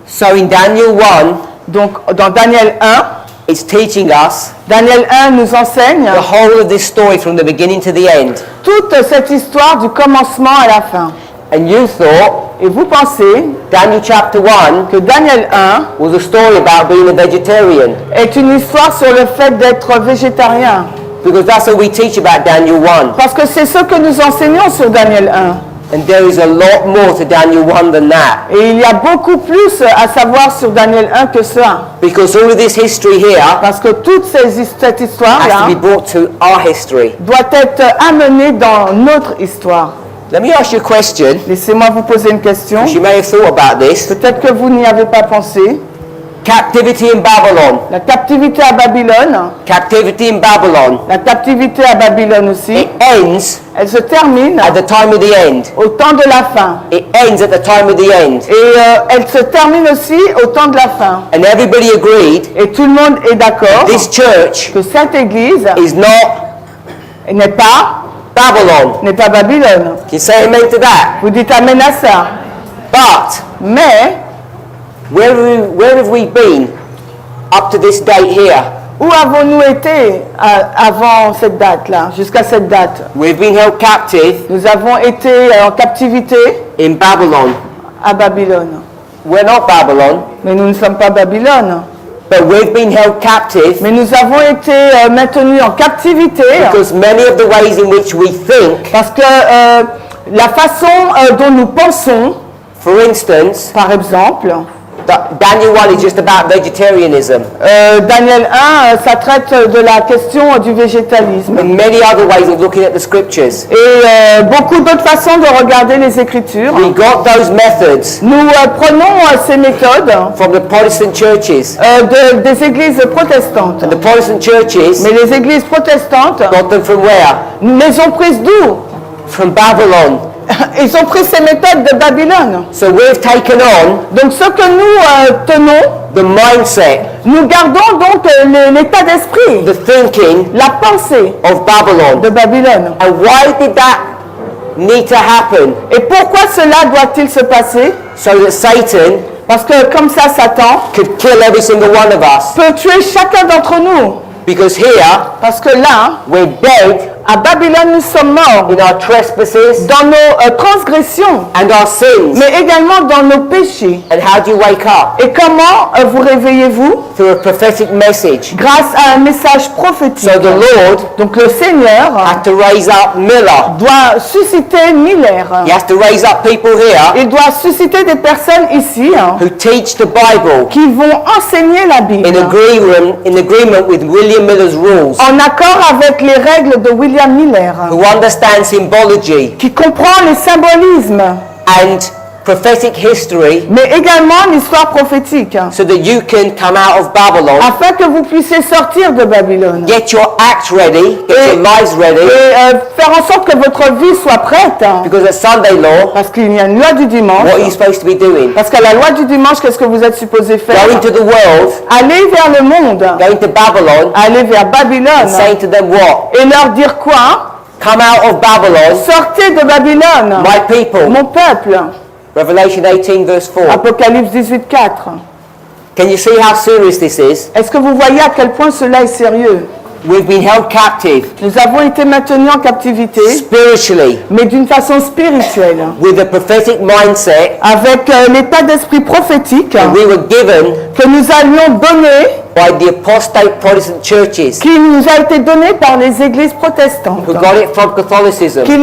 So in Daniel 1, Donc dans Daniel 1, it's teaching us Daniel 1 nous enseigne the whole of this story from the beginning to the end. toute cette histoire du commencement à la fin. And you thought Et vous pensez Daniel chapter 1 que Daniel 1 was a story about being a vegetarian? est une histoire sur le fait d'être végétarien. Because that's what we teach about Daniel 1. Parce que c'est ce que nous enseignons sur Daniel 1. And there is a lot more to Daniel 1 than that. Et il y a beaucoup plus à savoir sur Daniel 1 que ça. Because all of this history here Parce que toute cette has histoire-là to be brought to our history. doit être amenée dans notre histoire. Let me ask you a question. Laissez-moi vous poser une question. You may have thought about this. Peut-être que vous n'y avez pas pensé. Captivity in Babylon. La captivité à Babylone, Captivity in Babylon. la captivité à Babylone aussi, It ends elle se termine at the time of the end. au temps de la fin. It ends at the time of the end. Et elle se termine aussi au temps de la fin. And everybody agreed Et tout le monde est d'accord this church que cette église is not n'est pas Babylone. Can you say amen to that? Vous dites amen à ça. But Mais, where have we been up to this date here? où avons-nous été avant cette date-là, jusqu'à cette date? We've been held captive Nous avons été en captivité in Babylon. à Babylone. We're not Babylon, Mais nous ne sommes pas Babylone. but we've been held captive Mais nous avons été maintenus en captivité because many of the ways in which we think, parce que la façon dont nous pensons, for instance, par exemple, Daniel 1 is just about vegetarianism. Daniel 1, ça traite de la question du végétalisme. And many other ways of looking at the scriptures. Et beaucoup d'autres façons de regarder les Écritures. We got those methods Nous prenons ces méthodes from the Protestant churches. des églises protestantes. And the Protestant churches Mais les églises protestantes, got them from where? nous les ont prises d'où? From Babylon. Ils ont pris ces méthodes de Babylone. So we've taken on Donc ce que nous tenons, the mindset, nous gardons donc l'état d'esprit, the thinking la pensée of Babylon. de Babylone. And why did that need to happen? Et pourquoi cela doit-il se passer? So that Satan Parce que comme ça, Satan could kill every single one of us. peut tuer chacun d'entre nous. Because here, Parce que là, we're dead à Babylone, nous sommes morts in our trespasses dans nos transgressions, and our sins. mais également dans nos péchés. And how do you wake up? Et comment vous réveillez-vous? Through a prophetic message. Grâce à un message prophétique. So the Lord Donc le Seigneur had to raise up Miller. doit susciter Miller. He has to raise up people here Il doit susciter des personnes ici who teach the Bible qui vont enseigner la Bible in agreement with William Miller's rules, en accord avec les règles de William Miller, who understand symbology qui comprend les symbolismes, and prophetic history, mais également l'histoire prophétique, so that you can come out of Babylon, afin que vous puissiez sortir de Babylone get your acts ready, get your lives ready, et faire en sorte que votre vie soit prête. because at Sunday law, Parce qu'il y a une loi du dimanche. what are you supposed to be doing? Parce qu'à la loi du dimanche, qu'est-ce que vous êtes supposé faire? Going to the world, Aller vers le monde, going to Babylon, aller vers Babylone, saying to them what? et leur dire quoi? Come out of Babylon, Sortez de Babylone, my people. mon peuple. Revelation 18 verse 4. Apocalypse 18, 4. Can you see how serious this is? Est-ce que vous voyez à quel point cela est sérieux? We've been held captive Nous avons été maintenus en captivité, spiritually mais d'une façon spirituelle, with a prophetic mindset avec l'état d'esprit prophétique that we were given que nous allions donner, by the apostate Protestant churches qui nous a été donné par les églises protestantes, who got it from Catholicism. qui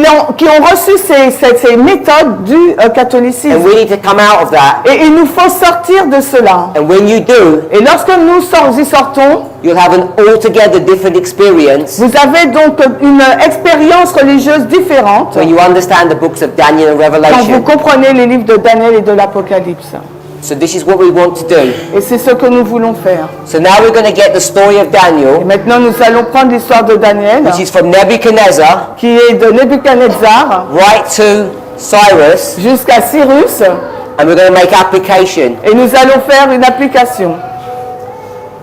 ont reçu ces méthodes du catholicisme. And we need to come out of that. Et il nous faut sortir de cela. And when you do, Et lorsque nous y sortons, you'll have an altogether different experience vous avez donc une expérience religieuse différente when you understand the books of Daniel and quand vous Revelation. comprenez les livres de Daniel et de l'Apocalypse. So this is what we want to do. Et c'est ce que nous voulons faire. So now we're going to get the story of Et Daniel, maintenant, nous allons prendre l'histoire de Daniel, which is from Nebuchadnezzar qui est de Nebuchadnezzar right to Cyrus, jusqu'à Cyrus, and we're going to make application et nous allons faire une application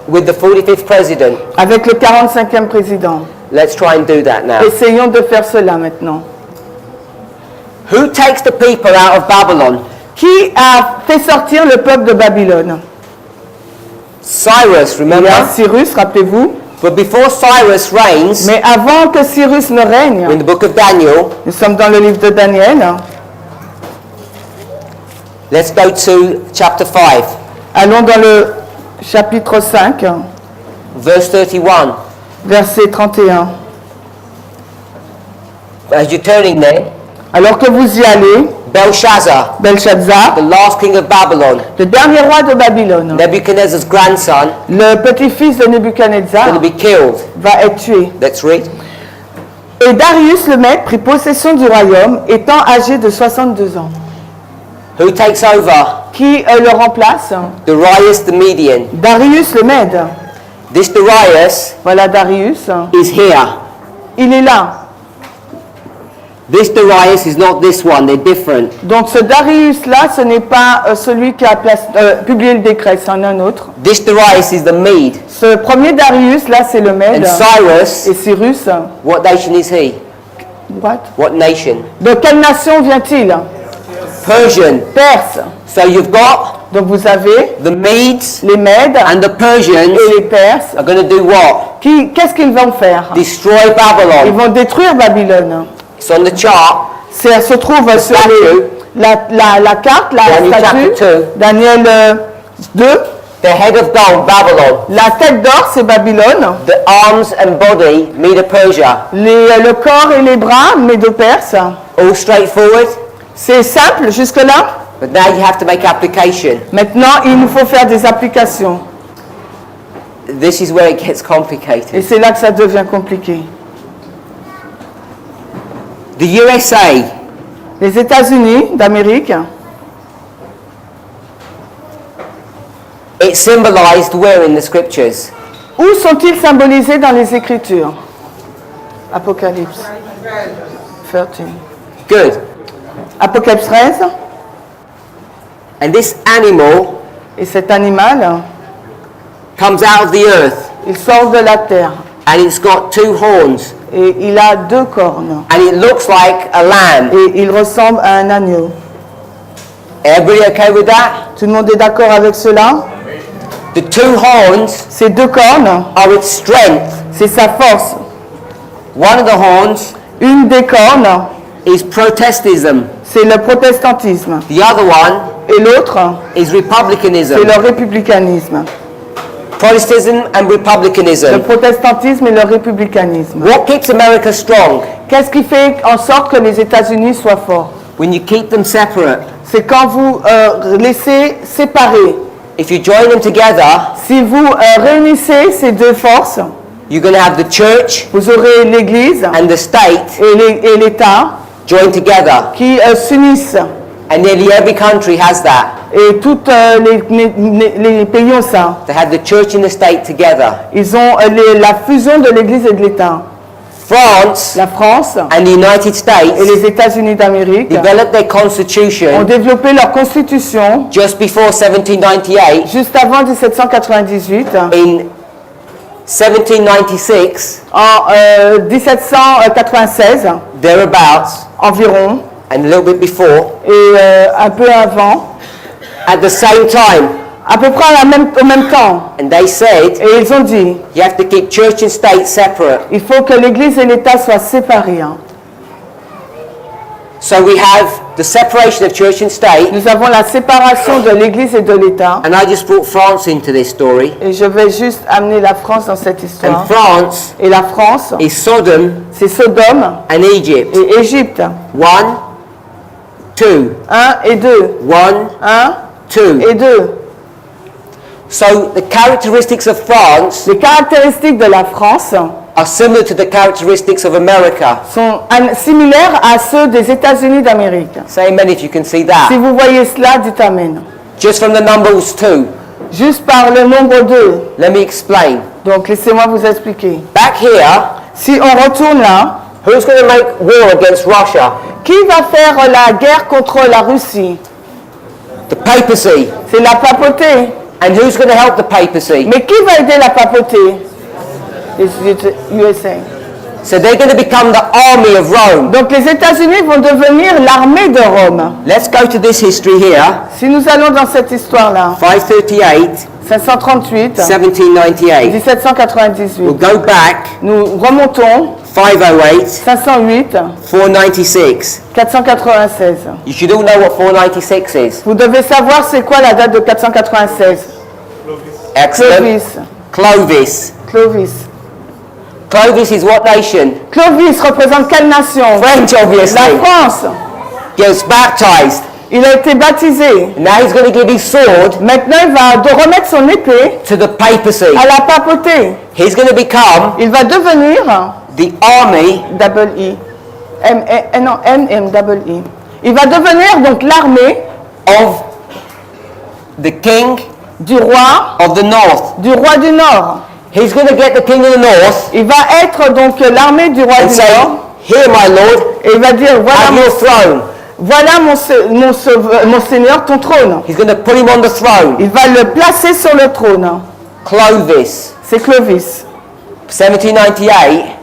with the 45th president. avec le 45e président. Let's try and do that now. Essayons de faire cela maintenant. Who takes the people out of Babylon? Qui a fait sortir le peuple de Babylone? Cyrus, Il y remember? a Cyrus, rappelez-vous. But before Cyrus reigns, Mais avant que Cyrus ne règne, in the book of Daniel, nous sommes dans le livre de Daniel, Let's go to chapter 5, Allons dans le chapitre 5, verse 31. verset 31. As you're turning there, Alors que vous y allez, Belshazzar, Belshazzar, the last king of Babylon, le dernier roi de Babylone, Nebuchadnezzar's grandson, le petit-fils de Nebuchadnezzar, going to be killed. va être tué. Let's read. Et Darius le Mède prit possession du royaume, étant âgé de 62 ans. Who takes over? Qui le remplace? Darius the Median. Darius le Mède. This Darius Voilà Darius. is here. Il est là. This Darius is not this one, they're different. Donc ce Darius-là, ce n'est pas celui qui a publié le décret, c'en est un autre. This Darius is the Mede. Ce premier Darius-là, c'est le Mède. And Cyrus, Et Cyrus, what nation is he? What nation? de quelle nation vient-il? Persian. Perse. So you've got Donc vous avez the Medes les Mèdes and the Persians et les Perses. are going to do what? Qu'est-ce qu'ils vont faire? Destroy Ils Babylon. vont détruire Babylone. It's on the chart. Elle se trouve sur statue. la carte, la Daniel statue, chapter 2. Daniel 2. The head of gold, Babylon. La tête d'or, c'est Babylone. The arms and body, Medo-Persia. Le corps et les bras, Médo-Perse. All straightforward. C'est simple jusque-là. But now you have to make application. Maintenant, il nous faut faire des applications. This is where it gets Et complicated. c'est là que ça devient compliqué. The USA, Les États-Unis d'Amérique, it's symbolized where in the scriptures? où sont-ils symbolisés dans les Écritures? Apocalypse 13. Good. Apocalypse 13. And this animal Et cet animal, comes out of the earth il sort de la terre. and it's got two horns Et il a 2 cornes. and it looks like a lamb. Et il ressemble à un agneau. Everybody okay with that? Tout le monde est d'accord avec cela? The two horns Ces 2 cornes, are its strength. c'est sa force. One of the horns Une des cornes, is Protestantism. c'est le protestantisme. The other one Et l'autre, is c'est republicanism. le républicanisme. Protestantism and Le republicanism. protestantisme et le républicanisme. What keeps America strong? Qu'est-ce qui fait en sorte que les États-Unis soient forts? When you keep them separate. C'est quand vous laissez séparer. If you join them together, Si vous réunissez ces 2 forces, you're going to have the church vous aurez l'Église and the state et l'État join together. qui s'unissent. And nearly every country has that. Et tous les pays ont ça. They have the church and the state together. Ils ont la fusion de l'Église et de l'État. France La France and the United et States les États-Unis d'Amérique developed their ont constitution développé leur constitution just before 1798. juste avant 1798. In 1796, En 1796, thereabouts, environ, and a little bit before, et un peu avant, at the same time, à peu près au même temps. and they said Et ils ont dit, you have to keep church and state separate. il faut que l'Église et l'État soient séparés. Hein. So we have the separation of church and state, Nous avons la séparation de l'Église et de l'État. and I just brought France into this story. Et je vais juste amener la France dans cette And histoire. France Et la France, is Sodom c'est Sodome and Egypt. et Égypte. 1, 2, 1 et 2. 1, 1 2. et 2. So the characteristics of France Les caractéristiques de la France are similar to the characteristics of America. sont similaires à ceux des États-Unis d'Amérique. Say amen if you can see Si that. vous voyez cela, dites Amen. Just from the numbers 2. Juste par le nombre 2. Let me explain. Donc laissez-moi vous expliquer. Back here, Si on retourne là, who's going to make war against Russia? qui va faire la guerre contre la Russie? The papacy. C'est la papauté. And who's going to help the papacy? Mais qui va aider la papauté? Les USA. So they're going to become the army of Rome. Donc les États-Unis vont devenir l'armée de Rome. Let's go to this history here. Si nous allons dans cette histoire-là, 538, 538, 1798. 1798, We'll go back nous remontons 508, 508, 496. 496. You should all know what 496 is. Vous devez savoir c'est quoi la date de 496. Excellent. Clovis. Clovis. Clovis. Clovis is what nation? Clovis représente quelle nation? French, obviously. La France. Gets baptized. Il a été baptisé. Now he's going to give his sword Maintenant, il va remettre son épée to the papacy. à la papauté. He's going to become Il va devenir the army double I. Double I. Il va devenir donc l'armée of the king du roi of the north. du Nord. He's going to get the king of the north Il va être donc l'armée du roi and du say, Nord. here, my lord, Et il va dire, have your throne. voilà mon Seigneur, ton trône. He's going to put him on the throne. Il va le placer sur le trône. Clovis. C'est Clovis. 1798,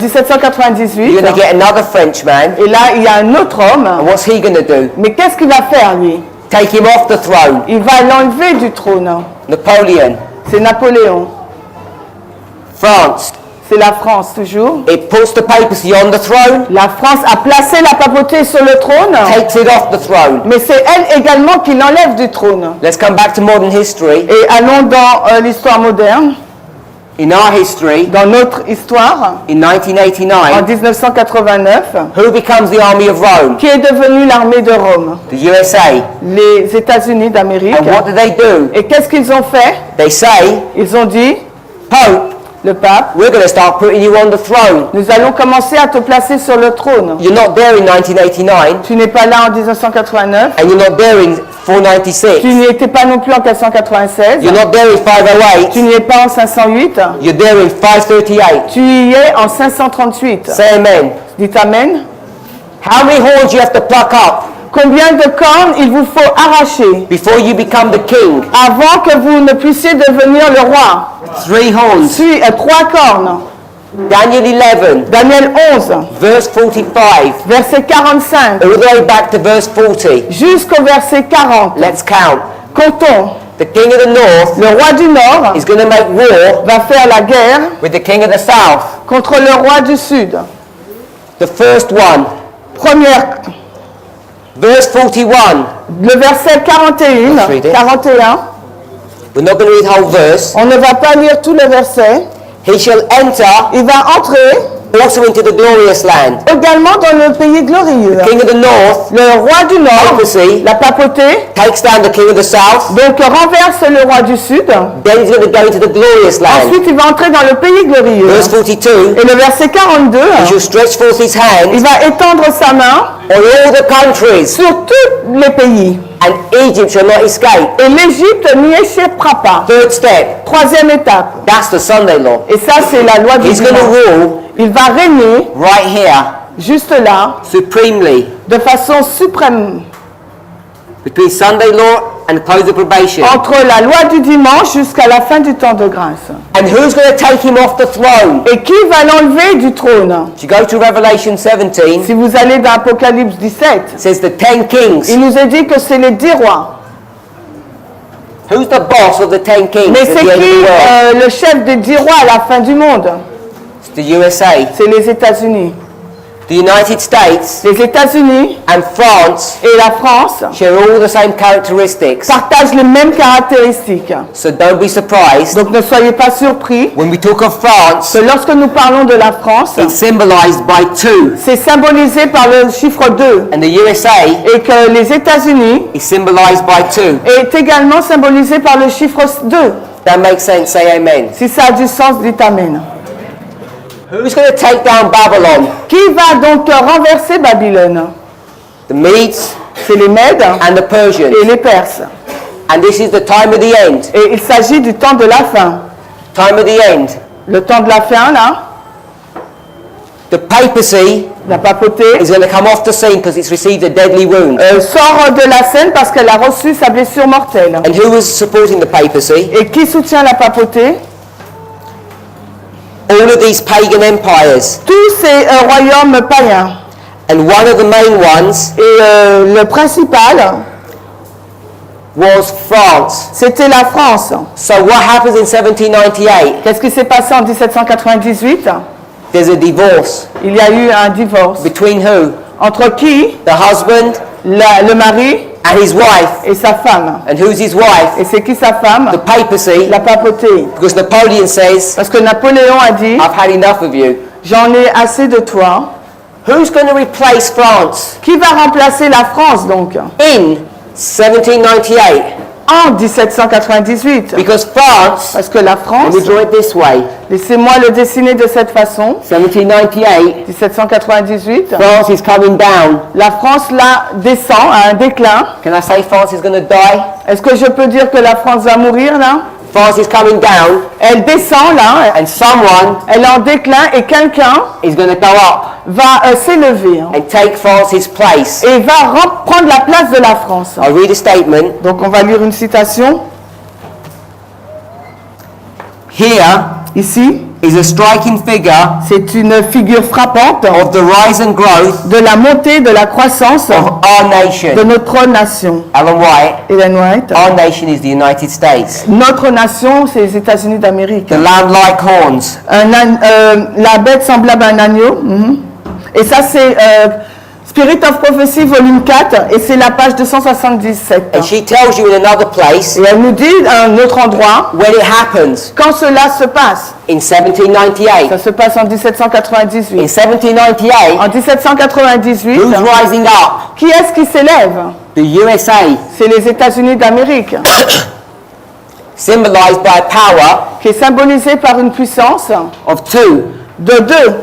1798. you're going to get another Frenchman. Et là, il y a un autre homme. And what's he going to do? Mais qu'est-ce qu'il va faire, lui? Take him off the throne. Il va l'enlever du trône. Napoleon. C'est Napoléon. France. C'est la France, toujours. It puts the papacy on the throne, La France a placé la papauté sur le trône. takes it off the throne. Mais c'est elle également qui l'enlève du trône. Let's come back to modern history. Et allons dans l'histoire moderne, In our history, dans notre histoire, in en 1989, 1989, who becomes the army of Rome? qui est devenue l'armée de Rome? The USA. Les États-Unis d'Amérique. And what do they do? Et qu'est-ce qu'ils ont fait? They say, Ils ont dit, Pope, le pape, we're going to start putting you on the throne. nous allons commencer à te placer sur le trône. You're not there in 1989, Tu n'es pas là en 1989. and you're not there in 496. Tu n'y étais pas non plus en 496. You're not there in Tu 508. n'y es pas en 508. You're there in 538. Tu y es en 538. Say amen. Dites Amen. How many horns you have to pluck up Combien de cornes il vous faut arracher before you become the king? avant que vous ne puissiez devenir le roi? 3 horns. 3 cornes. Daniel 11, Daniel 11, verse 45, verset 45, all the way back to verse 40. jusqu'au verset 40. Let's count. Comptons. The king of the north Le roi du Nord is going to make war va faire la guerre with the king of the south. contre le roi du Sud. The first one, Première, verse 41. le verset 41. Let's read it. 41. We're not going to read the whole verse. On ne va pas lire tout le verset. He shall enter Il va entrer also into the glorious land. également dans le pays glorieux. King of the north Le roi du Nord, papacy la papauté, takes down the king of the south. donc renverse le roi du Sud. Then he's going to go into the glorious land. Ensuite, il va entrer dans le pays glorieux. Verse 42. Et le verset 42, He shall stretch forth his il hand va étendre sa main on all the countries, sur tous les pays. and Egypt shall not escape. Et l'Égypte n'y échappera pas. Third step. Troisième étape. That's the Sunday law. Et ça, c'est la loi du He's going to dimanche. rule Il va régner right here, juste là, supremely, de façon suprême, between Sunday law and close of probation. entre la loi du dimanche jusqu'à la fin du temps de grâce. And who's going to take him off the throne? Et qui va l'enlever du trône? If you go to Revelation 17, Si vous allez dans Apocalypse 17, it says the 10 kings. il nous est dit que c'est les 10 rois. Who's the boss of the 10 kings Mais at c'est the end of qui the world? le chef des 10 rois à la fin du monde? It's the USA, C'est les États-Unis. the United States, Les États-Unis and France et la France share all the same characteristics. partagent les mêmes caractéristiques. So don't be surprised Donc ne soyez pas surpris when we talk of France, que lorsque nous parlons de la France, it's symbolized by 2, c'est symbolisé par le chiffre 2 and the USA et que les États-Unis is symbolized by 2. est également symbolisé par le chiffre 2. That makes sense. Say amen. Si ça a du sens, dites Amen. Who's going to take down Babylon? Qui va donc renverser Babylone? The Medes C'est les Mèdes and the Persians. et les Perses. And this is the time of the end. Et il s'agit du temps de la fin. Time of the end. Le temps de la fin, là, The papacy la papauté, is going to come off the scene because it's received a deadly wound. sort de la scène parce qu'elle a reçu sa blessure mortelle. And who was supporting the papacy? Et qui soutient la papauté? All of these pagan empires. Tous ces royaumes païens. And one of the main ones Et le principal, was France. c'était la France. So what happens in 1798? Qu'est-ce qui s'est passé en 1798? There's a divorce. Il y a eu un divorce. Between who? Entre qui? The husband Le mari and his wife. et sa femme. And who's his wife? Et c'est qui sa femme? The papacy. La papauté. Because Napoleon says, Parce que Napoléon a dit, I've had enough of you. j'en ai assez de toi. Who's going to replace France? Qui va remplacer la France donc? In 1798. En 1798. Because France, Parce que la let France, me draw it this way, laissez-moi le dessiner de cette façon. 1798, 1798. France is coming down. La France là descend à un déclin. Can I say France is going to die? Est-ce que je peux dire que la France va mourir là? France is coming down, Elle descend là, and someone elle est en déclin et quelqu'un is going to go up va s'élever and take France's place. et va prendre la place de la France. I'll read a statement. Donc on va lire une citation. Here Ici, is a striking figure c'est une figure frappante of the rise and growth de la montée, de la croissance of our nation. de notre nation. Alan White, Ellen White. our nation is the United States. Notre nation, c'est les États-Unis d'Amérique. The lamb like horns. La bête semblable à un agneau. Et ça, c'est Spirit of Prophecy, volume 4, et c'est la page 277. And she tells you in another place Et elle nous dit à un autre endroit, when it happens quand cela se passe. in 1798. Ça se passe en 1798. In 1798, En 1798, who's rising up? qui est-ce qui s'élève? The USA, C'est les États-Unis d'Amérique, symbolized by a power qui est symbolisé par une puissance of two. de deux,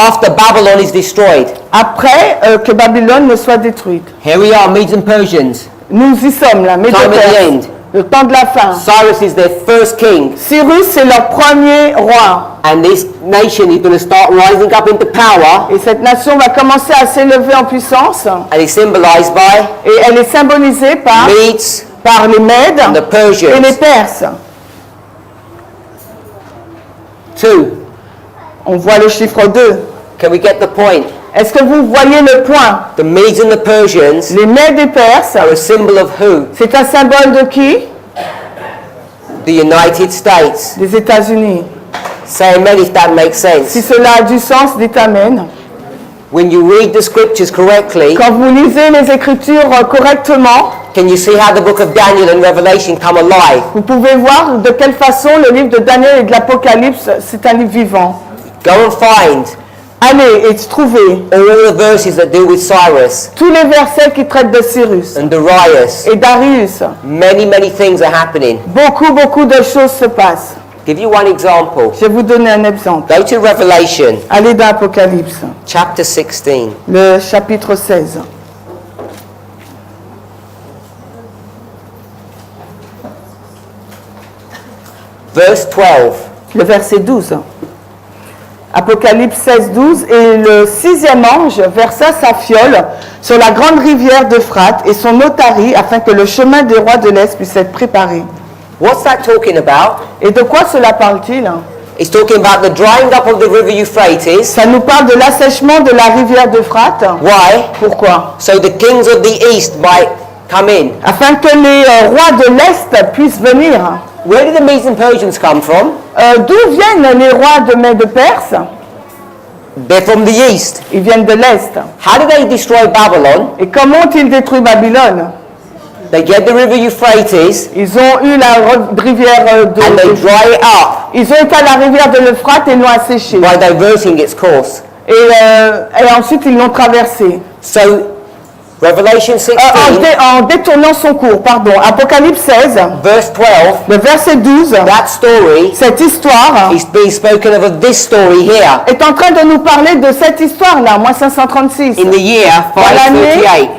After Babylon is destroyed. après que Babylone ne soit détruite. Here we are, Medes and Persians. Nous y sommes là, Time at the end. le temps de la fin. Cyrus is their first king. Cyrus, c'est leur premier roi. And this nation is going to start rising up into power. Et cette nation va commencer à s'élever en puissance. And it's symbolized by Et elle est symbolisée par les Mèdes and the Persians. et les Perses. Two. On voit le chiffre 2. Can we get the point? Est-ce que vous voyez le point? The Medes and the Persians Les Mèdes et Perses, are a symbol of who? c'est un symbole de qui? The United States. Des États-Unis. Say amen if that makes Si sense. cela a du sens, dites Amen. When you read the scriptures correctly, Quand vous lisez les Écritures correctement, can you see how the book of Daniel and Revelation come alive? vous pouvez voir de quelle façon le livre de Daniel et de l'Apocalypse, c'est un livre vivant. Go and find Allez et trouvez all the verses that deal with Cyrus tous les versets qui traitent de Cyrus and Darius. et Darius. Many, many things are happening. Beaucoup de choses se passent. Give you one example. Je vais vous donner un exemple. Go to Revelation, Allez dans Apocalypse, chapter 16. le chapitre 16. Verse 12. Le verset 12. Apocalypse 16, 12. Et le sixième ange versa sa fiole sur la grande rivière d'Euphrate et son otarie afin que le chemin des rois de l'Est puisse être préparé. What's that talking about? Et de quoi cela parle-t-il? It's talking about the drying up of the river Euphrates. Ça nous parle de l'assèchement de la rivière d'Euphrate. Why? Pourquoi? So the kings of the east might come in. Afin que les rois de l'Est puissent venir. Where did the Medes and Persians come from? D'où viennent les rois de Mède Perse? They're from the east. Ils viennent de l'Est. How did they destroy Babylon? Et comment ont-ils détruit Babylone? They get the river Euphrates Ils ont eu la rivière and they dry it up Ils ont été à la rivière de l'Euphrate et l'ont asséchée. by diverting its course. Et ensuite, ils l'ont traversée. So, Revelation 16, En détournant son cours, pardon. Apocalypse 16, verse 12, le verset 12, that story cette histoire is being spoken of this story here est en train de nous parler de cette histoire-là, moins 536. in the year Dans l'année 538.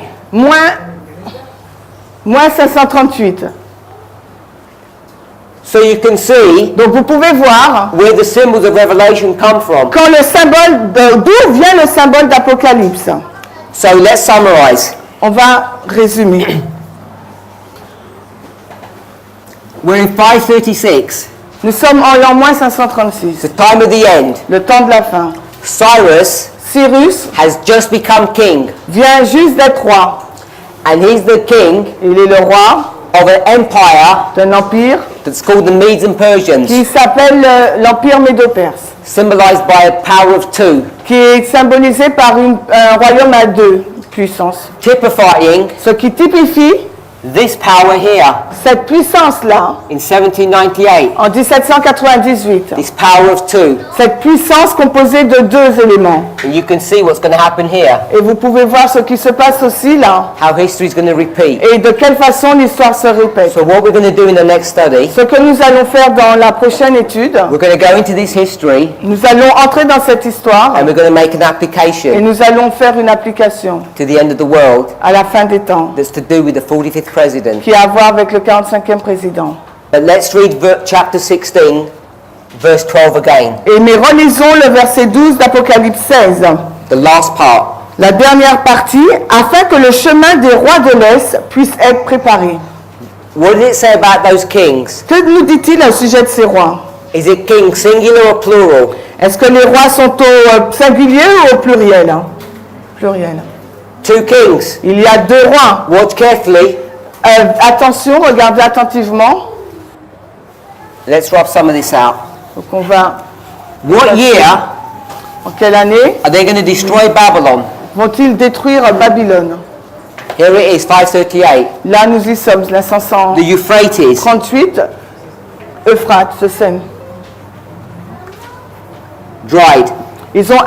moins 538. So you can see Donc vous pouvez voir where the symbols of Revelation come from. quand le symbole d'où vient le symbole d'Apocalypse. So let's summarize. On va résumer. We're in 536, Nous sommes en l'an moins 536, the time of the end. le temps de la fin. Cyrus Cyrus has just become king, vient juste d'être roi. and he's the king Il est le roi of an empire d'un empire that's called the Medes and Persians, qui s'appelle l'Empire médo-perse, symbolized by a power of two, qui est symbolisé par un royaume à deux puissances. typifying Ce qui typifie this power here cette puissance-là in 1798, en 1798. this power of two. Cette puissance composée de deux éléments. And you can see what's going to happen here, Et vous pouvez voir ce qui se passe aussi là. how history is going to repeat. Et de quelle façon l'histoire se répète. So what we're going to do in the next study, Ce que nous allons faire dans la prochaine étude, we're going to go into this history nous allons entrer dans cette histoire and we're going to make an et application nous allons faire une application to the end of the world à la fin des temps that's to do with the 45th president. qui a à voir avec le 45e président. But let's read chapter 16, verse 12 again, Mais relisons le verset 12 d'Apocalypse 16, the last part. la dernière partie, afin que le chemin des rois de l'Est puisse être préparé. What did it say about those kings? Que nous dit-il au sujet de ces rois? Is it king singular or plural? Est-ce que les rois sont au singulier ou au pluriel? Pluriel. Two kings. Il y a deux rois. Watch carefully. Attention, regardez attentivement. Let's rub some of this out. Donc on va. What year En quelle année are they going to destroy Babylon? vont-ils détruire Babylone? Here it is, 538. Là, nous y sommes, la The Euphrates. 538, Euphrate, se Seine. Dried. Ils ont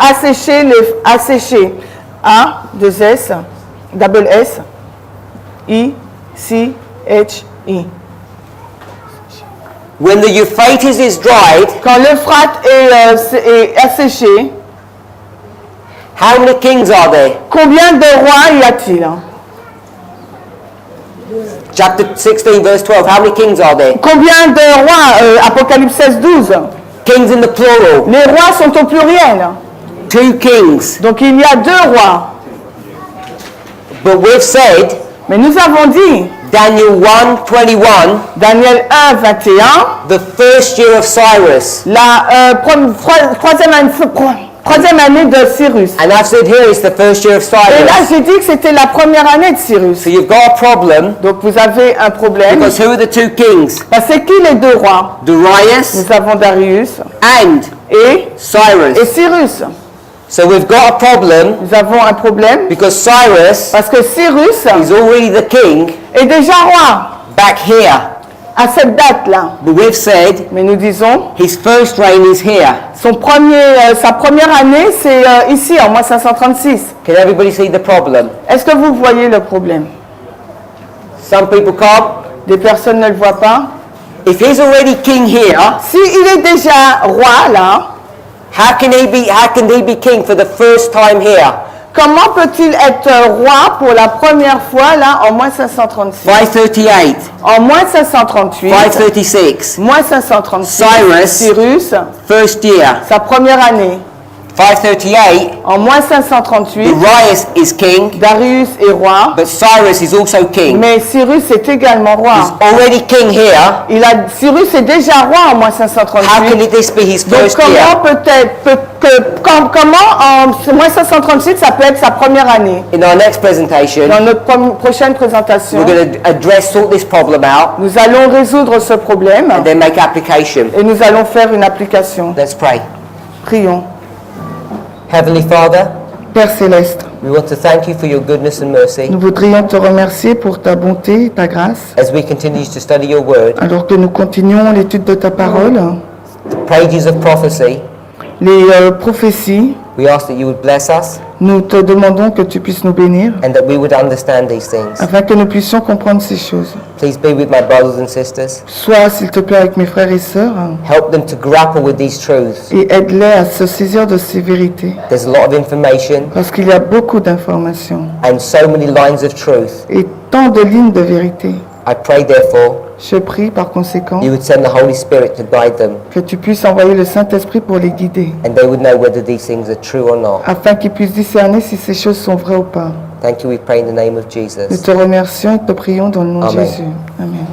asséché A, 2 S, double S, I, C, H, I. When the Euphrates is dried, Quand l'Euphrate est asséché, how many kings are there? combien de rois y a-t-il? Chapter 16, verse 12. How many kings are there? Combien de rois? Apocalypse 16, 12. Kings in the plural. Les rois sont au pluriel. Two kings. Donc il y a deux rois. But we've said, Mais nous avons dit, Daniel 1:21, Daniel 1, 21, the first year of Cyrus. la troisième année de Cyrus. And I've said here it's the first year of Et là, Cyrus. j'ai dit que c'était la première année de Cyrus. So you've got a problem, Donc vous avez un problème. because who are the two kings? Parce que c'est qui les deux rois? Darius Nous avons Darius and et Cyrus. Cyrus. So we've got a problem Nous avons un problème because Cyrus parce que Cyrus is already the king est déjà roi back here. à cette date-là. But we've said Mais nous disons, his first reign is here. sa première année, c'est ici, en moins 536. Can everybody see the problem? Est-ce que vous voyez le problème? Some people can't. Des personnes ne le voient pas. If he's already king here, S'il est déjà roi, là, how can he be king for the first time here? comment peut-il être roi pour la première fois, là, en moins 536? 538, En moins 538, 536, moins 536, Cyrus. Cyrus, first year. sa première année. 538, En moins 538, Darius is king, Darius est roi, but Cyrus is also king. mais Cyrus est également roi. Already king here. Cyrus est déjà roi en moins How can 538. this be his Donc first year? comment en moins 538 ça peut être sa première année? In our next presentation, Dans notre prochaine présentation, we're going to sort this problem out, nous allons résoudre ce problème and then make application. et nous allons faire une application. Let's pray. Prions. Heavenly Father, Père Céleste, we want to thank you for your goodness and mercy nous voudrions te remercier pour ta bonté et ta grâce. as we continue to study your word, Alors que nous continuons l'étude de ta parole, the pages of prophecy. les prophéties, We ask that you would bless us nous te demandons que tu puisses nous bénir and that we would understand these things. afin que nous puissions comprendre ces choses. Please be with my brothers and sisters. Sois, s'il te plaît, avec mes frères et sœurs Help them to grapple with these truths. et aide-les à se saisir de ces vérités. There's a lot of information Parce qu'il y a beaucoup d'informations and so many lines of truth. et tant de lignes de vérité. I pray therefore Je prie par conséquent you would send the Holy Spirit to guide them que tu puisses envoyer le Saint-Esprit pour les guider, and they would know whether these things are true or not. afin qu'ils puissent discerner si ces choses sont vraies ou pas. Thank you, we pray in the name of Nous Jesus. te remercions et te prions dans le nom de Amen. Jésus. Amen.